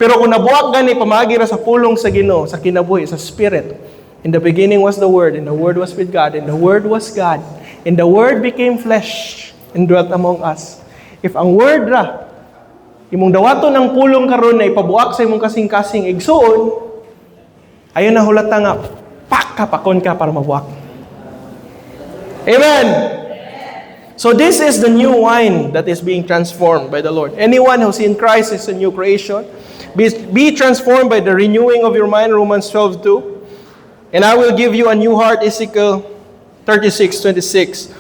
A: Pero kung nabuwag gani, pamagi ra sa pulong sa Ginoo, sa kinabuhi, sa Spirit. In the beginning was the Word, and the Word was with God, and the Word was God. And the Word became flesh, and dwelt among us. If ang Word ra, imong dawaton ng pulong karon na ipabuak sa imong kasing-kasing igsuon, ayon na hulata nga, pakon ka para mabuak. Amen! So this is the new wine that is being transformed by the Lord. Anyone who's in Christ is a new creation. Be transformed by the renewing of your mind, Romans 12:2. And I will give you a new heart, Ezekiel 36:26.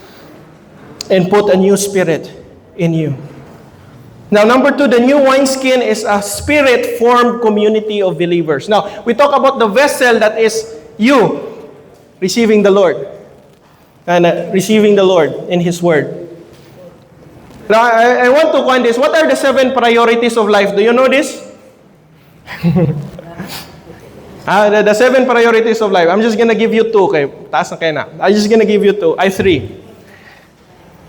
A: And put a new spirit in you. Now, number 2, the new wineskin is a spirit-formed community of believers. Now, we talk about the vessel that is you receiving the Lord. And receiving the Lord in His Word. Now, I want to find this. What are the 7 priorities of life? Do you know this? The 7 priorities of life. I'm just gonna give you 2. Okay, taas na kayo na. I'm just gonna give you 3.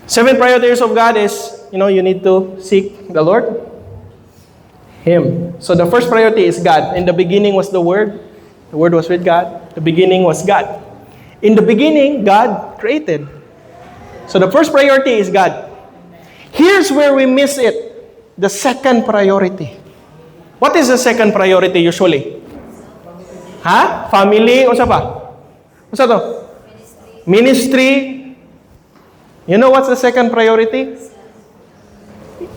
A: 7 priorities of God is, you need to seek the Lord, Him. So the first priority is God. In the beginning was the Word. The Word was with God. The beginning was God. In the beginning, God created. So the first priority is God. Here's where we miss it. The second priority. What is the second priority usually? Family. Unsa pa? Unsa to? Ministry. You know what's the second priority?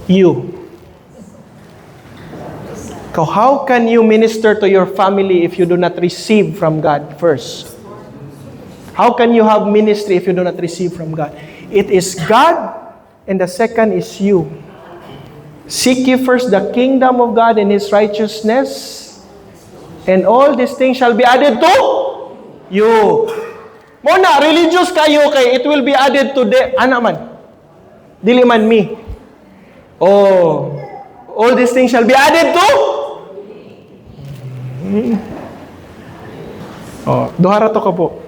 A: You. So how can you minister to your family if you do not receive from God first? How can you have ministry if you do not receive from God? It is God, and the second is you. Seek ye first the kingdom of God and His righteousness, and all these things shall be added to you. Mo na, religious kayo kay it will be added to the, ana man. Dili man me. Oh, all these things shall be added to? Oh, duhara to ka po.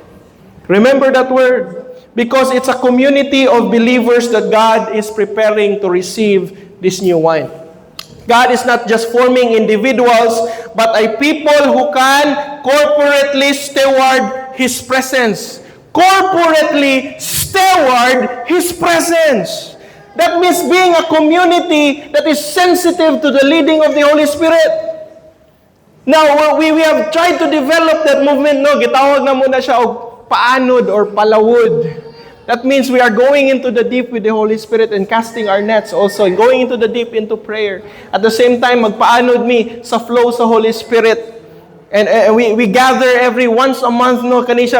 A: Remember that word. Because it's a community of believers that God is preparing to receive this new wine. God is not just forming individuals, but a people who can corporately steward His presence. Corporately steward His presence. That means being a community that is sensitive to the leading of the Holy Spirit. Now, we have tried to develop that movement, no? Gitawag na muna siya og paanod or palawod. That means we are going into the deep with the Holy Spirit and casting our nets also, and going into the deep into prayer. At the same time, magpaanod mi sa flow sa Holy Spirit. And we gather every once a month, no, kanisha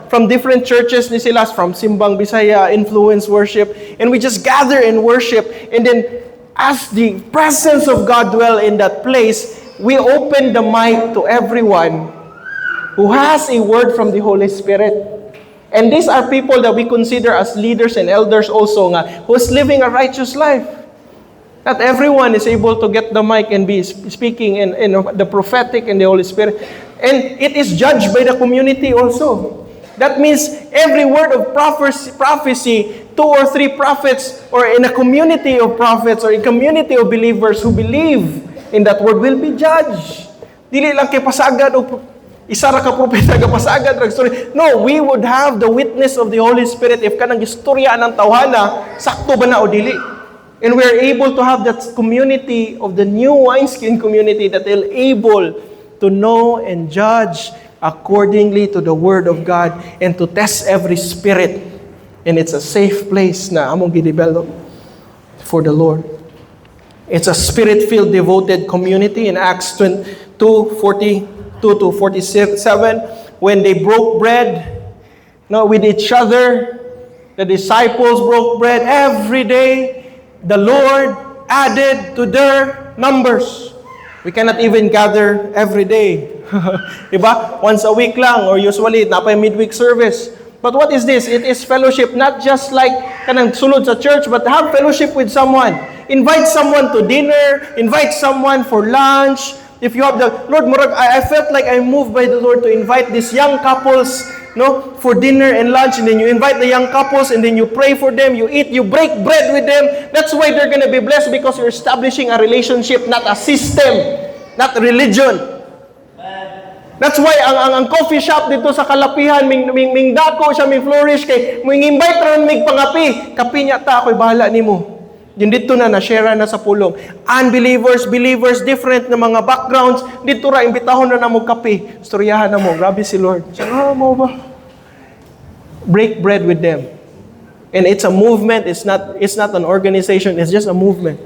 A: from different churches ni sila, from Simbang Bisaya, Influence Worship, and we just gather and worship. And then, as the presence of God dwell in that place, we open the mic to everyone who has a word from the Holy Spirit. And these are people that we consider as leaders and elders also nga, who's living a righteous life. Not everyone is able to get the mic and be speaking in the prophetic and the Holy Spirit. And it is judged by the community also. That means every word of prophecy, 2 or 3 prophets, or in a community of prophets, or a community of believers who believe in that word will be judged. Dili lang kay pasagad o isa ra ka propeta ka pasagad ra story. No, we would have the witness of the Holy Spirit if kanang istorya ng tawhana sakto ba na o dili. And we are able to have that community of the new wineskin community that will able to know and judge accordingly to the word of God and to test every spirit. And it's a safe place na among gidevelop for the Lord. It's a spirit-filled devoted community in Acts 2:40 to 47, when they broke bread, no, with each other, the disciples broke bread every day. The Lord added to their numbers. We cannot even gather every day. Diba? Once a week lang, or usually, napay midweek service. But what is this? It is fellowship, not just like kanang sulod sa church, but have fellowship with someone. Invite someone to dinner, invite someone for lunch. If you have the Lord, I felt like I'm moved by the Lord to invite these young couples, no, for dinner and lunch, and then you invite the young couples, and then you pray for them, you eat, you break bread with them. That's why they're going to be blessed, because you're establishing a relationship, not a system, not religion. That's why ang coffee shop dito sa Kalapihan, ming dako siya, ming flourish kay ming invite ron mig pangapi. Kapi niya ta ako'y bahala nimo. Yun dito na share na sa pulong. Unbelievers, believers, different na mga backgrounds, dito ra imbitahon na mo kape. Storyahan na mo, grabe si Lord. Sabi, mo ba? Break bread with them. And it's a movement, it's not an organization, it's just a movement.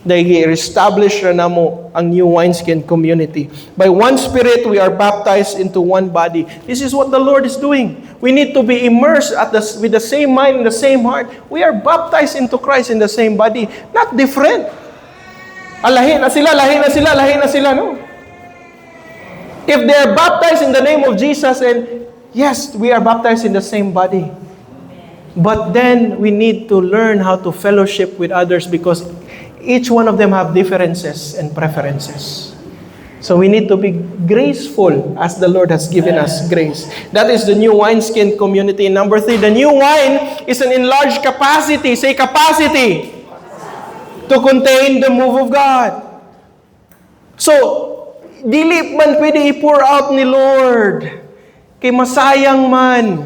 A: Dahil i-establish na mo ang new wineskin community. By one Spirit, we are baptized into one body. This is what the Lord is doing. We need to be immersed with the same mind and the same heart. We are baptized into Christ in the same body. Not different. Lahi na sila, no? If they are baptized in the name of Jesus, and yes, we are baptized in the same body. But then, we need to learn how to fellowship with others, because each one of them have differences and preferences. So we need to be graceful as the Lord has given us grace. That is the new wineskin community. Number 3, the new wine is an enlarged capacity. Say capacity. To contain the move of God. So, dili man pwede i-pour out ni Lord. Kay masayang man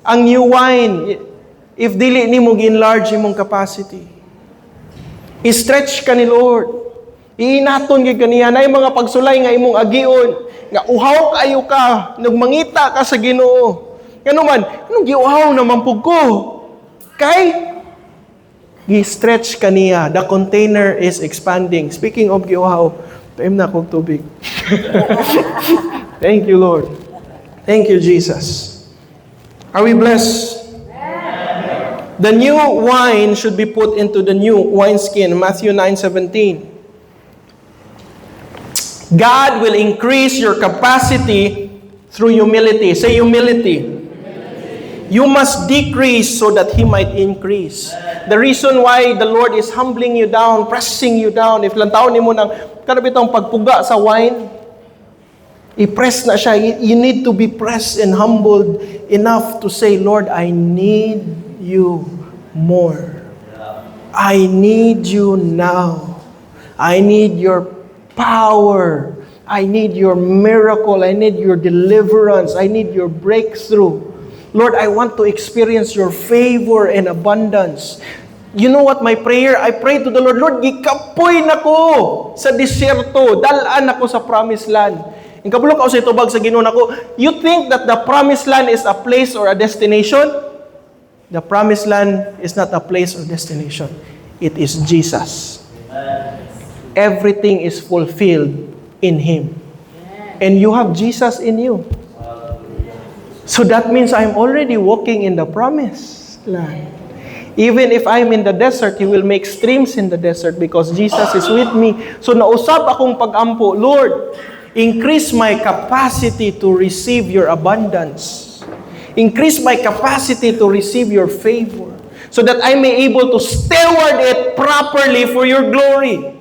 A: ang new wine if dili ni mo gi-enlarge imong capacity. I-stretch ka ni Lord. Iinaton gid kaniya na mga pagsulay nga imong agion, nga uhaw kayo ka, nagmangita ka sa Ginoo. Ngano man, anong giuhaw naman pug ko? Kay gi-stretch kaniya. The container is expanding. Speaking of giuhaw, taim na kog tubig. Thank you, Lord. Thank you, Jesus. Are we blessed? The new wine should be put into the new wineskin. Matthew 9:17. God will increase your capacity through humility. Say humility. You must decrease so that He might increase. The reason why the Lord is humbling you down, pressing you down, if lantaon mo ng karabitang pagpuga sa wine, i-press na siya. You need to be pressed and humbled enough to say, Lord, I need you more. I need you now. I need your power. I need your miracle. I need your deliverance. I need your breakthrough. Lord, I want to experience your favor and abundance. You know what my prayer? I pray to the Lord, Lord, gikapoy nako sa disyerto. Dalaan ako sa promised land. Ang kabulok ako sa itubag sa Ginoo nako. You think that the promised land is a place or a destination? The promised land is not a place or destination. It is Jesus. Everything is fulfilled in Him. And you have Jesus in you. So that means I'm already walking in the promised land. Even if I'm in the desert, He will make streams in the desert because Jesus is with me. So nausap akong pag-ampo, Lord, increase my capacity to receive your abundance. Increase my capacity to receive your favor so that I may able to steward it properly for your glory.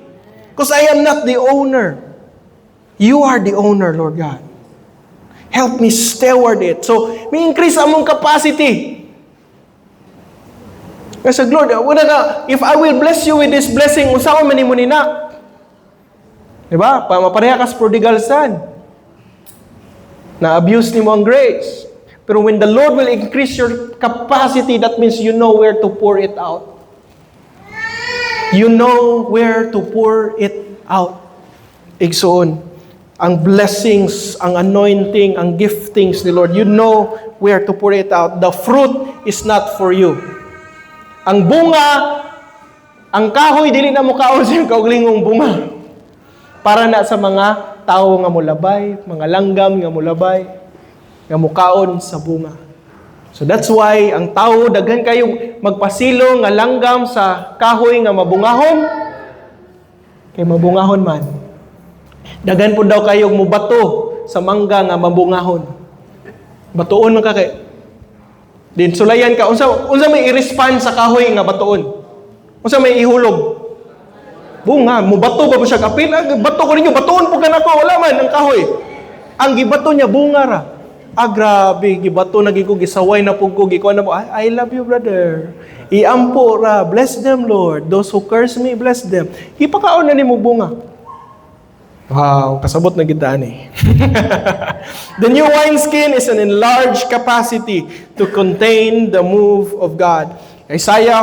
A: Because I am not the owner. You are the owner, Lord God. Help me steward it. So, may increase among capacity. Kasi Lord, if I will bless you with this blessing, usawa man mo nina. Diba? Mapareha ka sa prodigal son. Na-abuse ni mo ang grace. Pero when the Lord will increase your capacity, that means you know where to pour it out. You know where to pour it out. Igsoon. Ang blessings, ang anointing, ang giftings ni Lord, you know where to pour it out. The fruit is not for you. Ang bunga, ang kahoy, dili na mo kaon siyang kauglingong bunga. Para na sa mga tao nga mulabay, mga langgam nga mulabay, nga mukaon sa bunga. So that's why, ang tao, daghan kayo magpasilo nga langgam sa kahoy nga mabungahon, kay mabungahon man. Daghan po daw kayong mubato sa mangga nga mabungahon. Batuon man ka kay. Din sulayan ka unsa may i-respond sa kahoy nga batuon? Unsa may ihulog? Bunga, mubato ba siya kapil? Bato ko ninyo, batuon po kanako, wala man ang kahoy. Ang gibato niya bunga ra. Grabe, gibato na gigo gisaway na pug ko gikuan na mo. I love you, brother. Iampo ra, bless them, Lord. Those who curse me, bless them. Ipakaon na nimo bunga. Wow, kasabot na gid ani. The new wineskin is an enlarged capacity to contain the move of God. Isaiah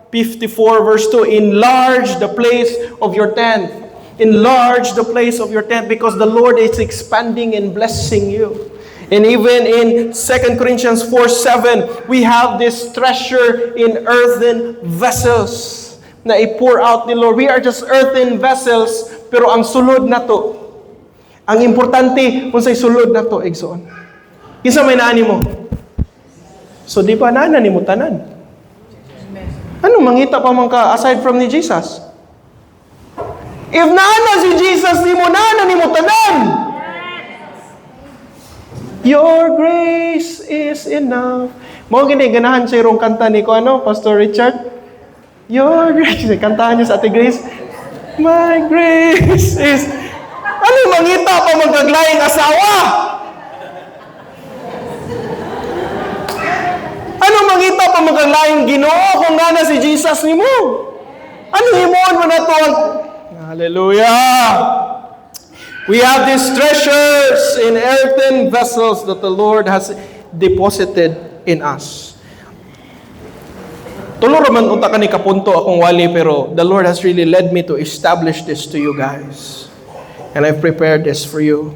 A: 54 verse 2, enlarge the place of your tent. Enlarge the place of your tent because the Lord is expanding and blessing you. And even in 2 Corinthians 4:7, we have this treasure in earthen vessels na i-pour out ni Lord. We are just earthen vessels, pero ang sulod na to, ang importante kung sa'y sulod na to, igsoon. Isa may naani mo. So di ba naana ni mo tanan? Ano mangita pa man ka aside from ni Jesus? If naana si Jesus, di mo naana ni mo tanan. Your grace is enough. Mao gini ganahan sa irong kanta ni ko Pastor Richard. Your grace. Kantahan niyo sa Ate Grace. My grace is... Ano mangita pa magkaglayang asawa? Ano mangita pa magkaglayang Ginoo kung nana si Jesus ni mo? Ano himuon mo na to? Hallelujah! We have these treasures in earthen vessels that the Lord has deposited in us. Tuluro man unta ka ni kapunto akong wali, pero the Lord has really led me to establish this to you guys. And I've prepared this for you.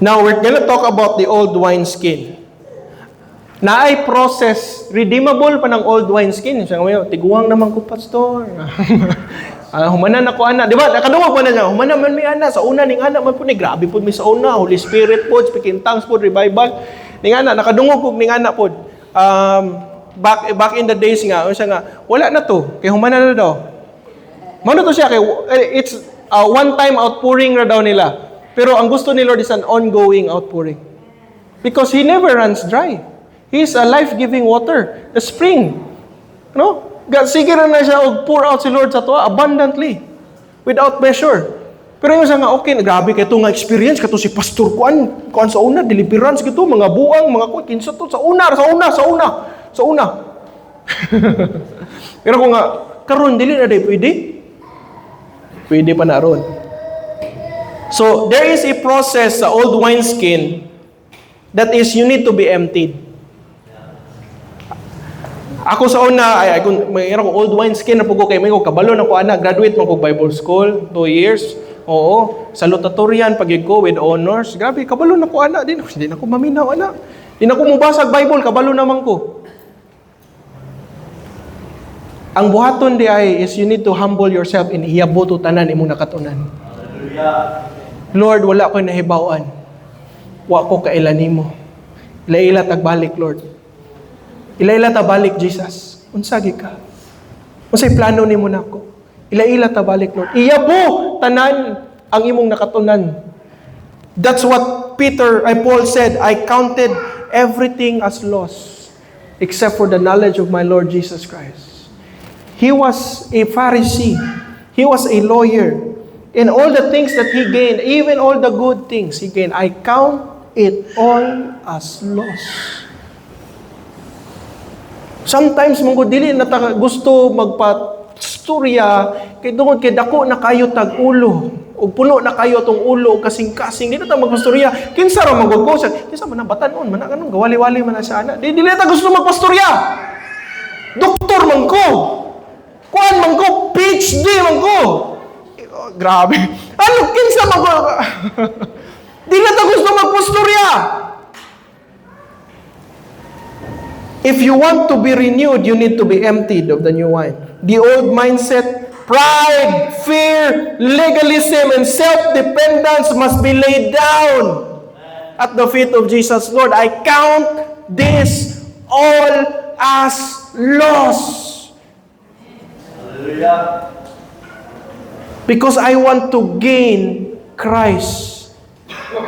A: Now, we're gonna talk about the old wineskin. Naay process, redeemable pa ng old wineskin. Siya ngayon, tiguang naman ko, pastor. Humanan ako, ana. Di ba? Nakadungog pa na siya. Humanan man may ana. Sa una, ning ana man po ni. Grabe po mi sa una. Holy Spirit po, speaking tongues po, revival. Ning ana, nakadungog po ning ana po. Back in the days nga, siya nga, wala na to. Kaya humanan na daw. Mano to siya, kaya it's one-time outpouring na daw nila. Pero ang gusto ni Lord is an ongoing outpouring. Because He never runs dry. He is a life-giving water. The spring. No? Sige na siya og pour out si Lord sa tuwa abundantly. Without measure. Pero yung sa nga, okay, grabe kayo nga experience, kato si Pastor Kuan sa una, deliverance gitu, mga buang, mga kuan, kinsa to, sa una. Pero kung nga, karon dili na day, pwede pa na ron. So, there is a process sa old wineskin that is you need to be emptied. Ako sa una, kung mayroon ko old wineskin na po ko kay may ko kabalo na ko ana, graduate mo ko Bible school, 2 years. Oo, salutatorian pag ko with honors. Grabe, kabalo na ko ana, hindi na ko maminaw ana. Hindi na ko mubasag Bible, kabalo naman ko. Ang buhaton di ay is you need to humble yourself in iyabo to tanan imong nakatunan. Hallelujah. Lord, wala ko nahibawan. Wa ko kailan nimo. Ilaila tagbalik, Lord. Ilaila tabalik, Jesus. Unsagi ka. Unsay plano nimo nako? Ilaila tabalik, Lord. Iyabo tanan ang imong nakatunan. That's what Paul said, I counted everything as loss except for the knowledge of my Lord Jesus Christ. He was a Pharisee. He was a lawyer. And all the things that he gained, even all the good things he gained, I count it all as loss. Sometimes mong dili na gusto magpa-storya kay tungod kay dako na kayo tag-ulo o puno na kayo tong ulo o kasing-kasing dili ta magpastorya kinsa ra magugos kinsa man batan-on man kanang gawali-wali man sa ana dili ta gusto magpastorya. Doktor man ko, kuan man ko, PhD man ko. Grabe. Ano kinsa mag dili ta gusto magpastorya. If you want to be renewed, you need to be emptied of the new wine. The old mindset, pride, fear, legalism, and self-dependence must be laid down at the feet of Jesus. Lord, I count this all as loss. Hallelujah. Because I want to gain Christ,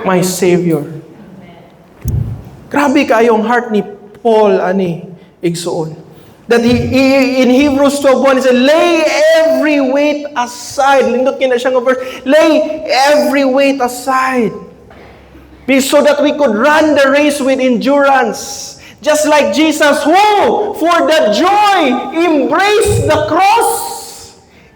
A: my Savior. Grabe kayong heart ni Paul igsuon. That in Hebrews 12:1 he said, lay every weight aside. Lindot kina siyang verse. Lay every weight aside. So that we could run the race with endurance. Just like Jesus, who for the joy embraced the cross.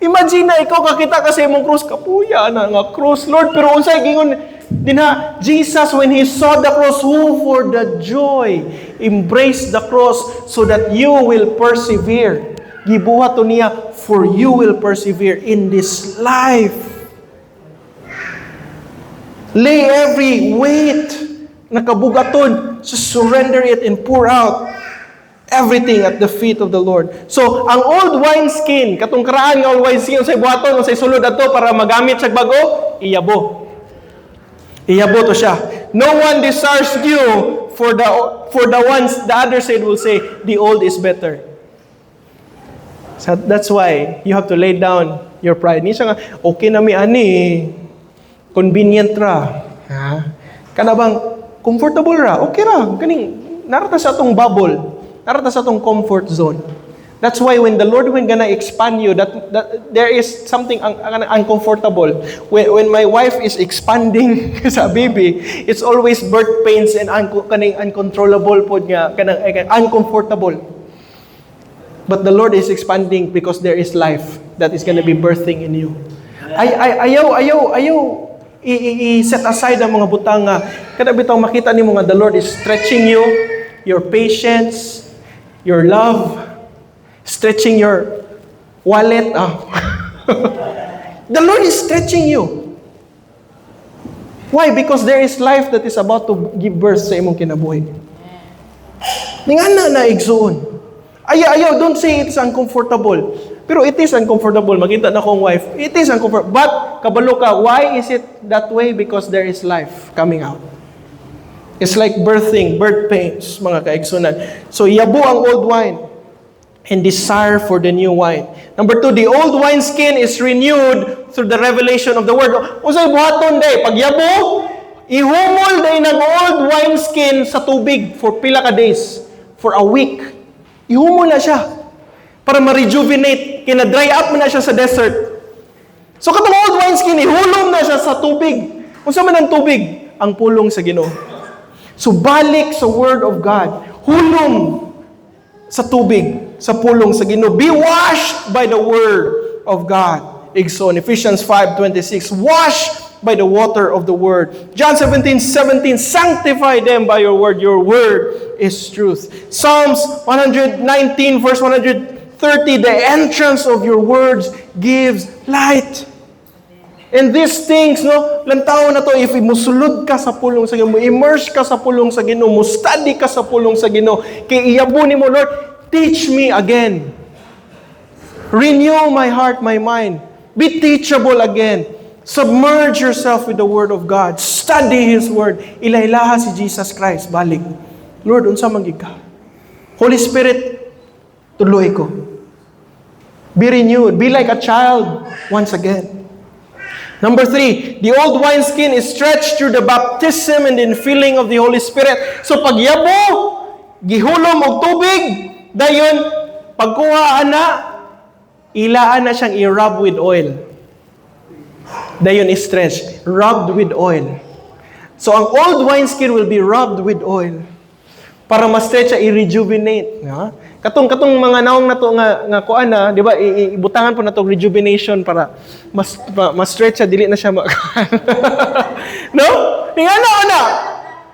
A: Imagine na ikaw kakita kasi imong cross, kapuya na nga cross, Lord. Pero unsay gingon dinha, Jesus when he saw the cross, who for the joy embraced the cross so that you will persevere. Gibuhat to niya, for you will persevere in this life. Lay every weight nakabugaton, so surrender it and pour out everything at the feet of the Lord. So, ang old wineskin, katong karaan nga old wineskin, say buhaton, say sulod ato para magamit sa bago, iyabo. Iyabo to siya. No one desires you for the ones the other side will say, the old is better. So that's why you have to lay down your pride. Ni siya nga, okay na mi ani, convenient ra. Ha? Kana bang, comfortable ra, okay ra. Kaning, narata sa atong bubble. Narata sa atong comfort zone. That's why when the Lord will gonna expand you, that there is something uncomfortable. When my wife is expanding sa baby, it's always birth pains and uncontrollable po nga, uncomfortable. But the Lord is expanding because there is life that is gonna be birthing in you. Ayaw i-set aside ang mga butang nga kada bitaw makita nimo nga the Lord is stretching you, your patience, your love, stretching your wallet. The Lord is stretching you. Why? Because there is life that is about to give birth sa imong kinabuhi. Ningana na igsuon. Ayaw, don't say it's uncomfortable. Pero it is uncomfortable. Makita na kong wife. It is uncomfortable. But, kabalo ka, why is it that way? Because there is life coming out. It's like birth pains, mga kaigsunan. So, yabo ang old wine and desire for the new wine. Number 2, the old wineskin is renewed through the revelation of the Word. Usay buhaton day, pag yabo, ihumol day ng old wineskin sa tubig for pila ka days. for a week. Ihumo na siya para ma-rejuvenate. Kina-dry up mo na siya sa desert. So katong old wineskin, ihulom na siya sa tubig. Kung saan man ang tubig? Ang pulong sa Ginoo. So balik sa Word of God. Hulom sa tubig, sa pulong sa Ginoo. Be washed by the Word of God. Igsoon, Ephesians 5:26. Washed by the water of the Word. John 17:17. Sanctify them by your Word. Your Word is truth. Psalms 119 verse 130. The entrance of your words gives light. And these things, no, lantaw na to, if musulod ka sa pulong sa Ginoo, immerse ka sa pulong sa Ginoo, study ka sa pulong sa Ginoo, kay iyabo nimo, Lord, teach me again. Renew my heart, my mind. Be teachable again. Submerge yourself with the Word of God. Study His Word. Ilailaha si Jesus Christ. Balik. Lord, unsa man gid ka? Holy Spirit, tuloy ko. Be renewed. Be like a child once again. Number 3, the old wineskin is stretched through the baptism and the infilling of the Holy Spirit. So pag yabo, gihulom og tubig, dayon pagkuha ana, ilaan na siyang i-rub with oil. Dayon is stretched, rubbed with oil. So ang old wineskin will be rubbed with oil para ma-stretch, i-rejuvenate. Katong mga naong nato nga kuan na, di ba, ibutangan po nato rejuvenation para mas-stretch dili na siya no? Ingana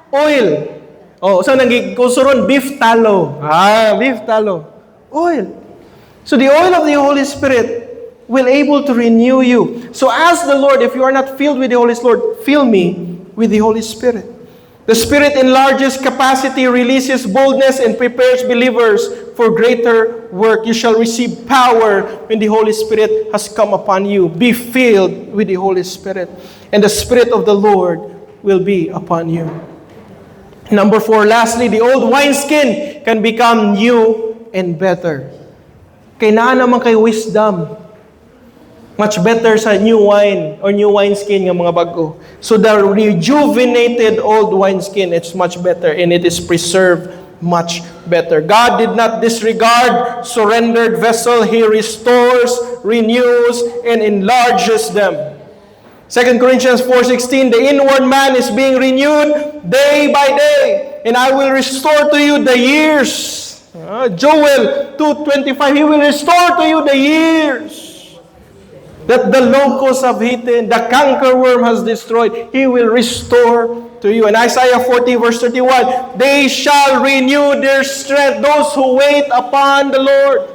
A: oil. Oh, so kusuron beef tallow. Beef tallow. Oil. So the oil of the Holy Spirit will able to renew you. So ask the Lord, if you are not filled with the Holy Spirit, fill me with the Holy Spirit. The Spirit enlarges capacity, releases boldness, and prepares believers for greater work. You shall receive power when the Holy Spirit has come upon you. Be filled with the Holy Spirit, and the Spirit of the Lord will be upon you. Number 4, lastly, the old wineskin can become new and better. Kailangan naman kay wisdom. Much better sa new wine or new wineskin ng mga bago. So the rejuvenated old wineskin, it's much better and it is preserved much better. God did not disregard surrendered vessel. He restores, renews, and enlarges them. 2 Corinthians 4:16, the inward man is being renewed day by day, and I will restore to you the years. Joel 2:25, He will restore to you the years that the locusts have eaten, the cankerworm has destroyed. He will restore to you. And Isaiah 40 verse 31, they shall renew their strength. Those who wait upon the Lord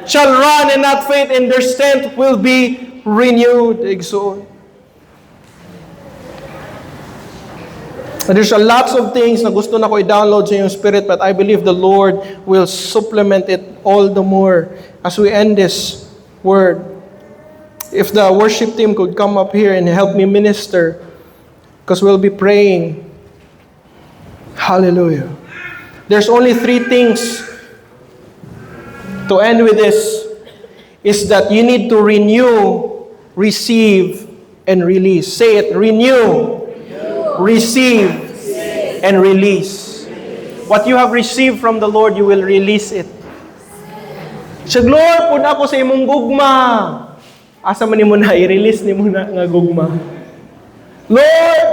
A: shall run and not faint, and their strength will be renewed. Exalt. There's a lots of things na gusto na ko i-download sa iyong spirit, but I believe the Lord will supplement it all the more as we end this word. If the worship team could come up here and help me minister, because we'll be praying. Hallelujah. There's only 3 things to end with this, is that you need to renew, receive, and release. Say it, renew, receive, and release. What you have received from the Lord, you will release it. Siya, Lord, pun ako sa imong gugma. Asa man nimo na i-release nimo na nga gugma. Lord,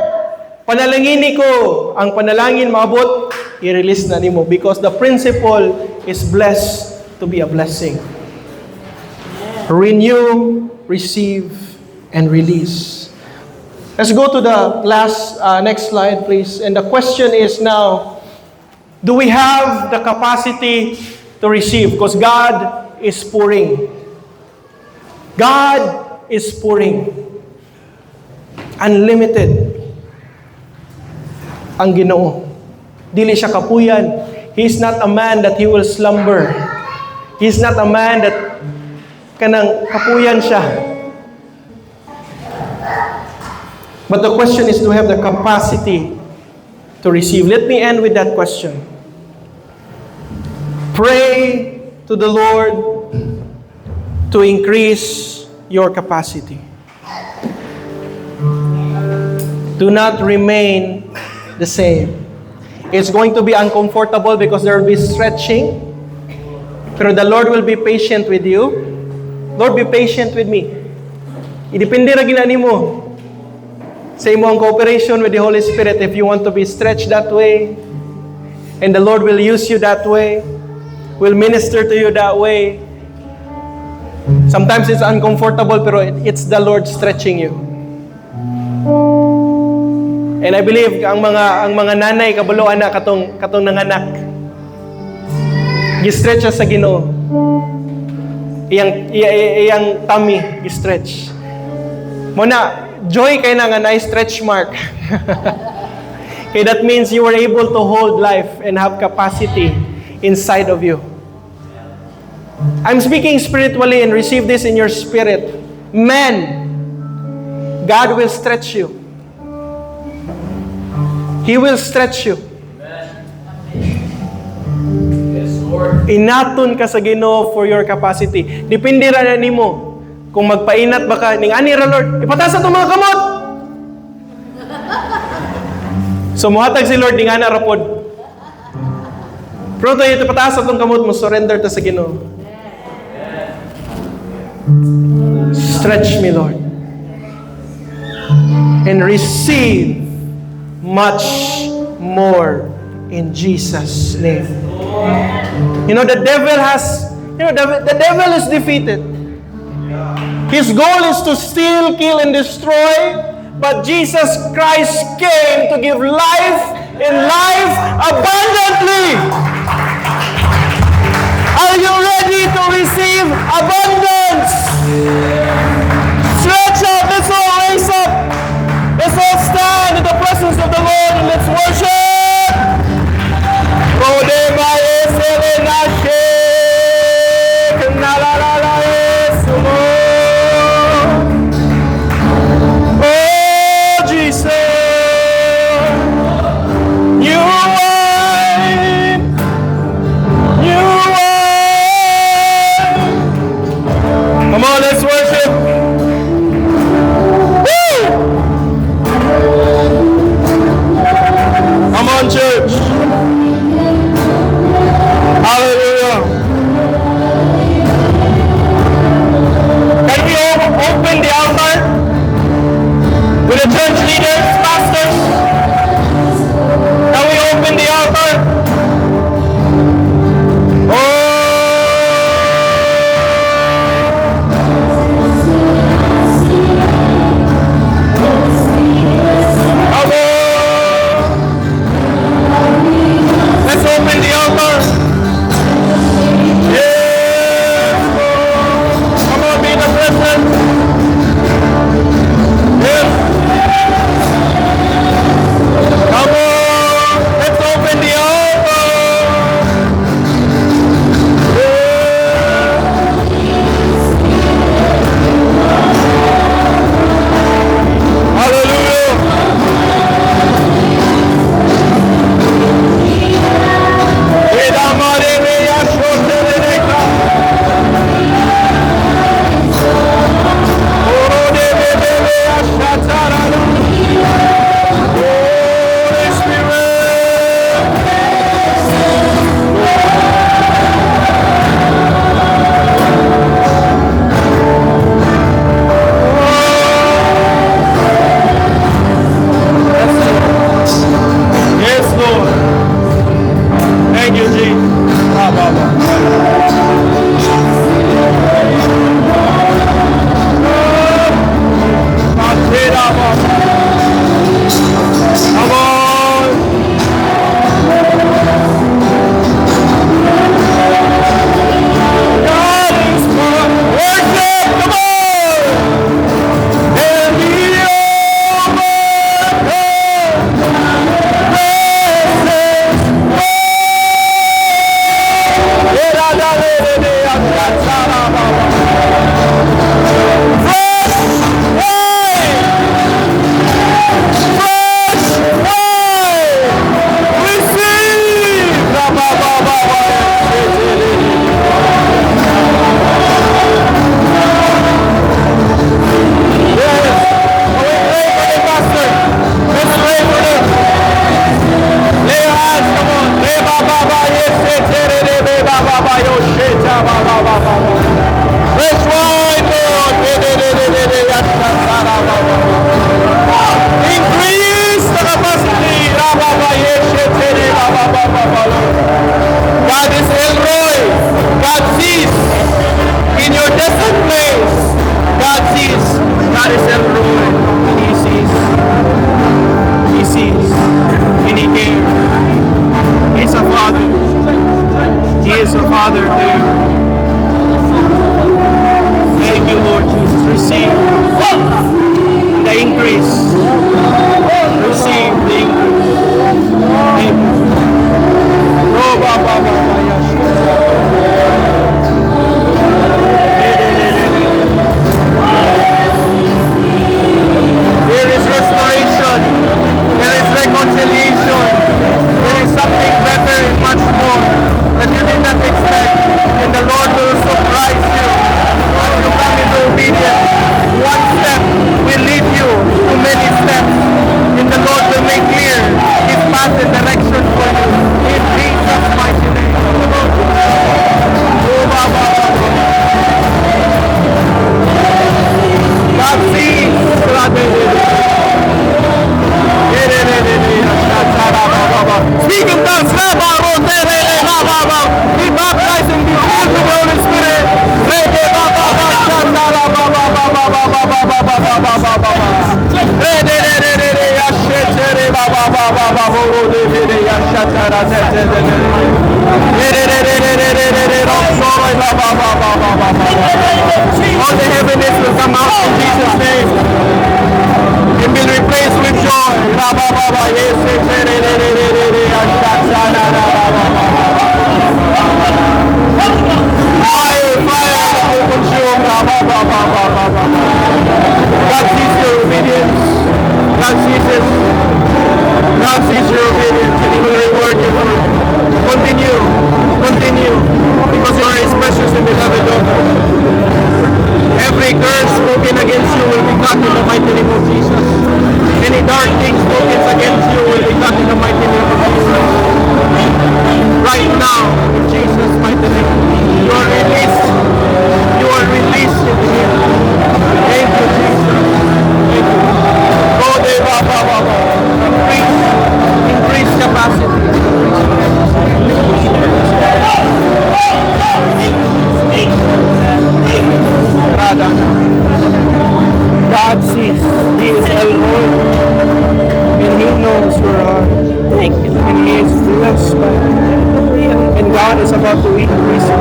A: panalangin ko, ang panalangin maabot, i-release na nimo, because the principle is blessed to be a blessing. Renew, receive, and release. Let's go to the next slide, please. And the question is now, do we have the capacity to receive? Because God is pouring. God is pouring. Unlimited. Ang Ginoo. Dili siya kapuyan. He is not a man that he will slumber. He is not a man that kanang kapuyan siya. But the question is, do we have the capacity to receive? Let me end with that question. Pray to the Lord to increase your capacity. Do not remain the same. It's going to be uncomfortable because there will be stretching. Pero the Lord will be patient with you. Lord, be patient with me. Idepende ra gina nimo sa imong cooperation with the Holy Spirit if you want to be stretched that way. And the Lord will use you that way. Will minister to you that way. Sometimes it's uncomfortable pero it's the Lord stretching you. And I believe ang mga nanay kabalo anak katong nanganak. Gi-stretch sa Ginoo. Iyang tummy gi-stretch. Muna joy kay na nga na stretch mark. Okay, that means you were able to hold life and have capacity inside of you. I'm speaking spiritually and receive this in your spirit. Men, God will stretch you. He will stretch you.
B: Yes, Lord.
A: Inaton ka sa Ginoo for your capacity. Depende ra na nimo kung magpainat baka ning ani ra Lord. Ipataas atong mga kamot. So muhatag si Lord ning ana ra pod. Pero tayo ipataas atong kamot mo surrender ta sa Ginoo. Stretch me, Lord. And receive much more in Jesus' name. You know, the devil is defeated. His goal is to steal, kill, and destroy. But Jesus Christ came to give life and life abundantly. Are you ready to receive abundance? Stretch out. Let's all raise up. Let's all stand in the presence of the Lord and let's worship. Oh, Jesus. You wine. You wine. Come on, let's worship. Father, to you. Thank you, Lord Jesus. Receive the increase. Receive the increase. Thank you. Oh, Baba, Baba, yes. There is restoration. There is reconciliation. There is something better and much more that you did not expect. And the Lord will surprise you as you come into obedience. One step will lead you to many steps. And the Lord will make clear His path and direction for you. In Jesus' mighty name. Oh, Baba, Baba. God sees. Speak in tongues. Be baptized and be filled with the Holy Spirit. All the heaviness will come out in Jesus' name. It will replace with joy. Fire will consume. God sees your obedience. God sees it. God sees your obedience and He will reward you for it. Continue. Continue. Because you are His precious and beloved daughter. Every curse spoken against you will be cut in the mighty name of Jesus. Any dark things spoken against you will be cut in the mighty name of Jesus. Right now, in Jesus' mighty name, you are released. You are released in Him. Thank you, Jesus. Thank you. Go there, Baba, Baba. Increase capacity. God sees. He is El-Roy. And He knows your heart. Thank you. And He is blessed by you. And God is about to increase you.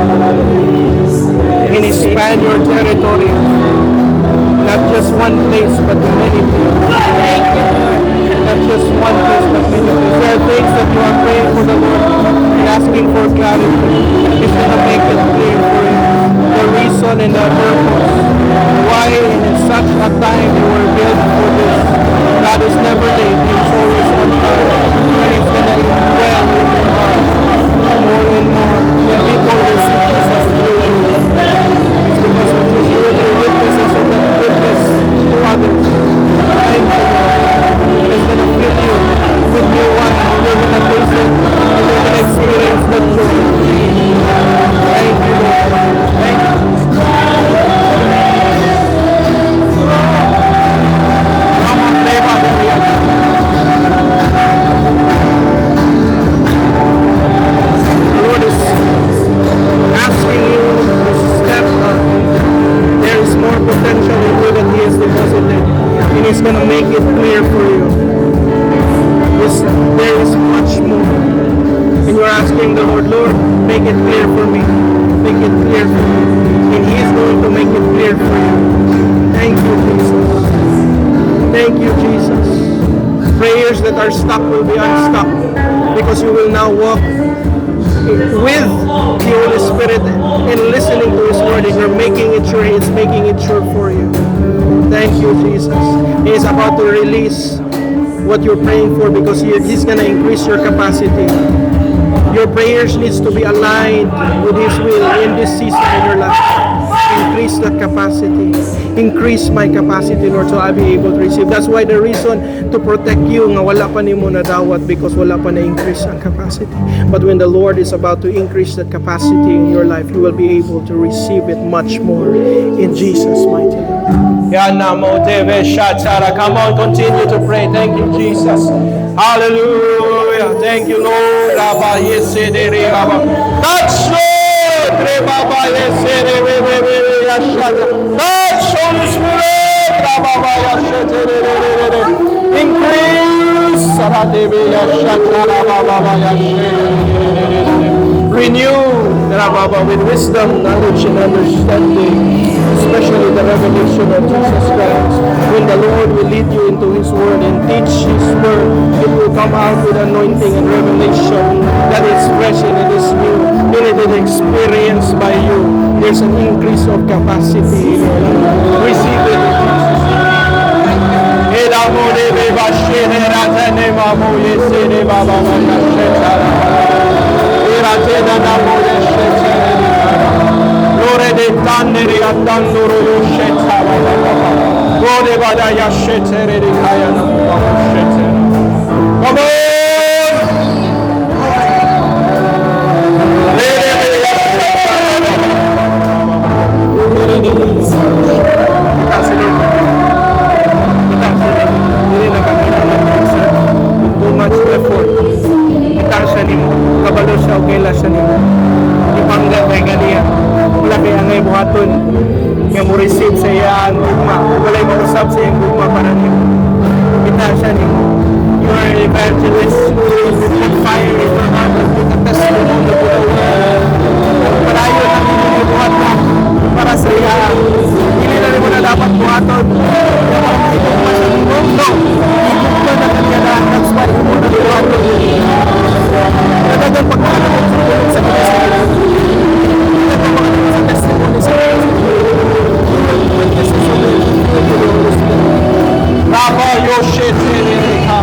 A: And expand your territory. Not just one place, but many places. Not just one place, but many places. There are things that you are praying for the Lord and asking for clarity. He's going to make it clear for you. The reason and the purpose. Why in such a time you were built for this. God is never late. He's always on time. And He's going to indwell in your heart more and more. And people will see Jesus through you. It's because of this. You will be witnesses of that witness to others. Thank you, Lord. He's going to fill you with new wine. You're going to taste it. And you're going to experience that joy. Thank you, Lord. Thank you. The Lord is asking you to step up. There is more potential in you that He has deposited, and He's going to make it clear for you. There is much more. And you're asking the Lord, Lord, make it clear for me. Make it clear for me. And He is going to make it clear for you. Thank you, Jesus. Thank you, Jesus. Prayers that are stuck will be unstuck because you will now walk with the Holy Spirit and listening to His word, and you're making it sure He's making it sure for you. Thank you, Jesus. He is about to release what you're praying for because He's going to increase your capacity. Your prayers needs to be aligned with His will in this season in your life. Increase that capacity. Increase my capacity, Lord, so I'll be able to receive. That's why the reason to protect you nga wala pa nimo na dawat because wala pa na-increase ang capacity. But when the Lord is about to increase that capacity in your life, you will be able to receive it much more in Jesus' mighty name. Come on, continue to pray. Thank you, Jesus. Hallelujah. Thank you, Lord. Touch, Lord. Touch, Holy Spirit. Increase. renew with wisdom, knowledge, and understanding, especially the revelation of Jesus Christ. When the Lord will lead you into His Word and teach His Word, it will come out with anointing and revelation that is fresh and it is new. And it is experienced by you. There's an increase of capacity in your life. Receive it in Jesus' name. Lore de tandere atandoro yosheta baba. Lore bada yashetere de kaya na baba shetera. Come on! Too much effort. Kita siya ni mo. Kabalo siya o kaila siya ni mo. Ipangga kay ganiya. Wala kay angay buhaton. Nga mo receive sa iya ang gugma. Wala'y mausap sa iyang gugma para niyo. Kita siya ni mo. You are an evangelist. Put fire in your heart. Put a testimony na buhay. Para yun ang inyong buhat mo. Para sa iya. Hindi na rin mo na dapat buhaton. Kaya mo ang gugma sa mo. No. Gugma na kanya na. That's why mo na buhaton. Nadagang pagkakaroon sa tulong sa kanya. Baba Yoshetereka.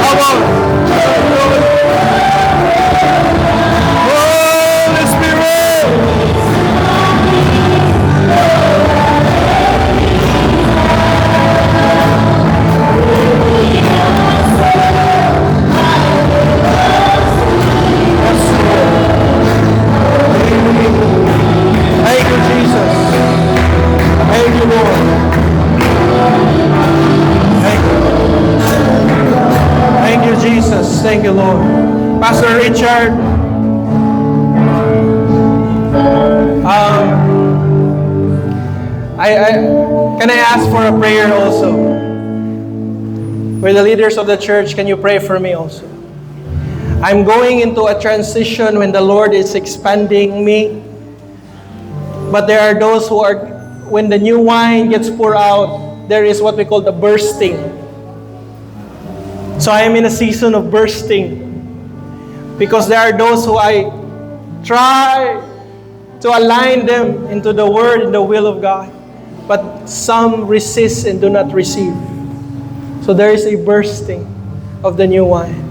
A: Come on. Holy Spirit. Thank you, Jesus. Thank you, Lord. Thank you. Thank you, Jesus. Thank you, Lord. Pastor Richard, can I ask for a prayer also? For the leaders of the church, can you pray for me also? I'm going into a transition when the Lord is expanding me. But there are those who are, when the new wine gets poured out, there is what we call the bursting. So I am in a season of bursting. Because there are those who I try to align them into the word and the will of God. But some resist and do not receive. So there is a bursting of the new wine.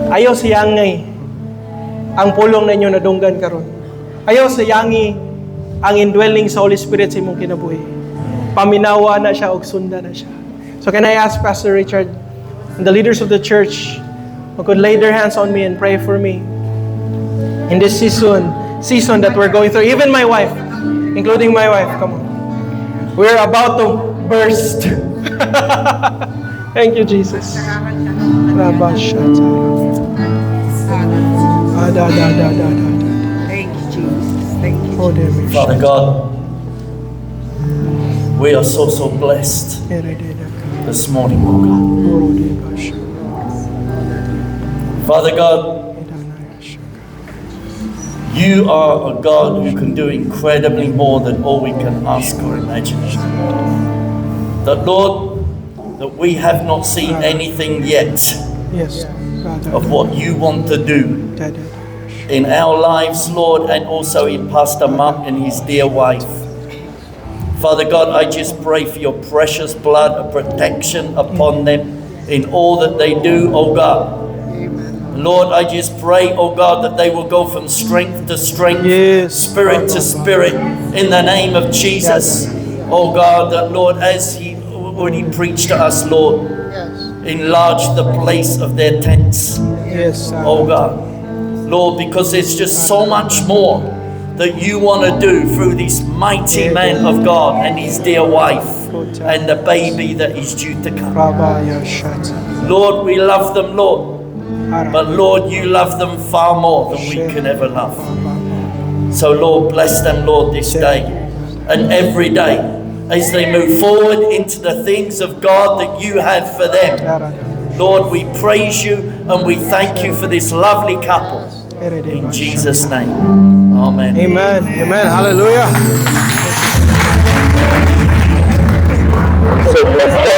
A: Ayaw siyangay ang pulong na inyo nadunggan karon. Ayaw sayangi ang indwelling sa Holy Spirit sa imong kinabuhi. Paminawa na siya o sunda na siya. So can I ask Pastor Richard and the leaders of the church who could lay their hands on me and pray for me in this season that we're going through. Even my wife, including my wife, come on. We're about to burst. Thank you, Jesus.
C: Thank you, Jesus. Thank you.
B: Father God, we are so blessed this morning, oh God. Father God, you are a God who can do incredibly more than all we can ask or imagine. That Lord, that we have not seen anything yet of what you want to do in our lives, Lord, and also in Pastor Mark and his dear wife. Father God, I just pray for your precious blood of protection upon them in all that they do, oh God. Lord, I just pray, oh God, that they will go from strength to strength, spirit to spirit, in the name of Jesus. Oh God, that Lord, when he preached to us, Lord, enlarge the place of their tents. Oh God. Lord, because there's just so much more that you want to do through this mighty man of God and his dear wife and the baby that is due to come. Lord, we love them, Lord. But Lord, you love them far more than we can ever love. So Lord, bless them, Lord, this day and every day as they move forward into the things of God that you have for them. Lord, we praise you and we thank you for this lovely couple. In Jesus' name. Amen.
A: Amen. Amen. Hallelujah.
C: So blessed.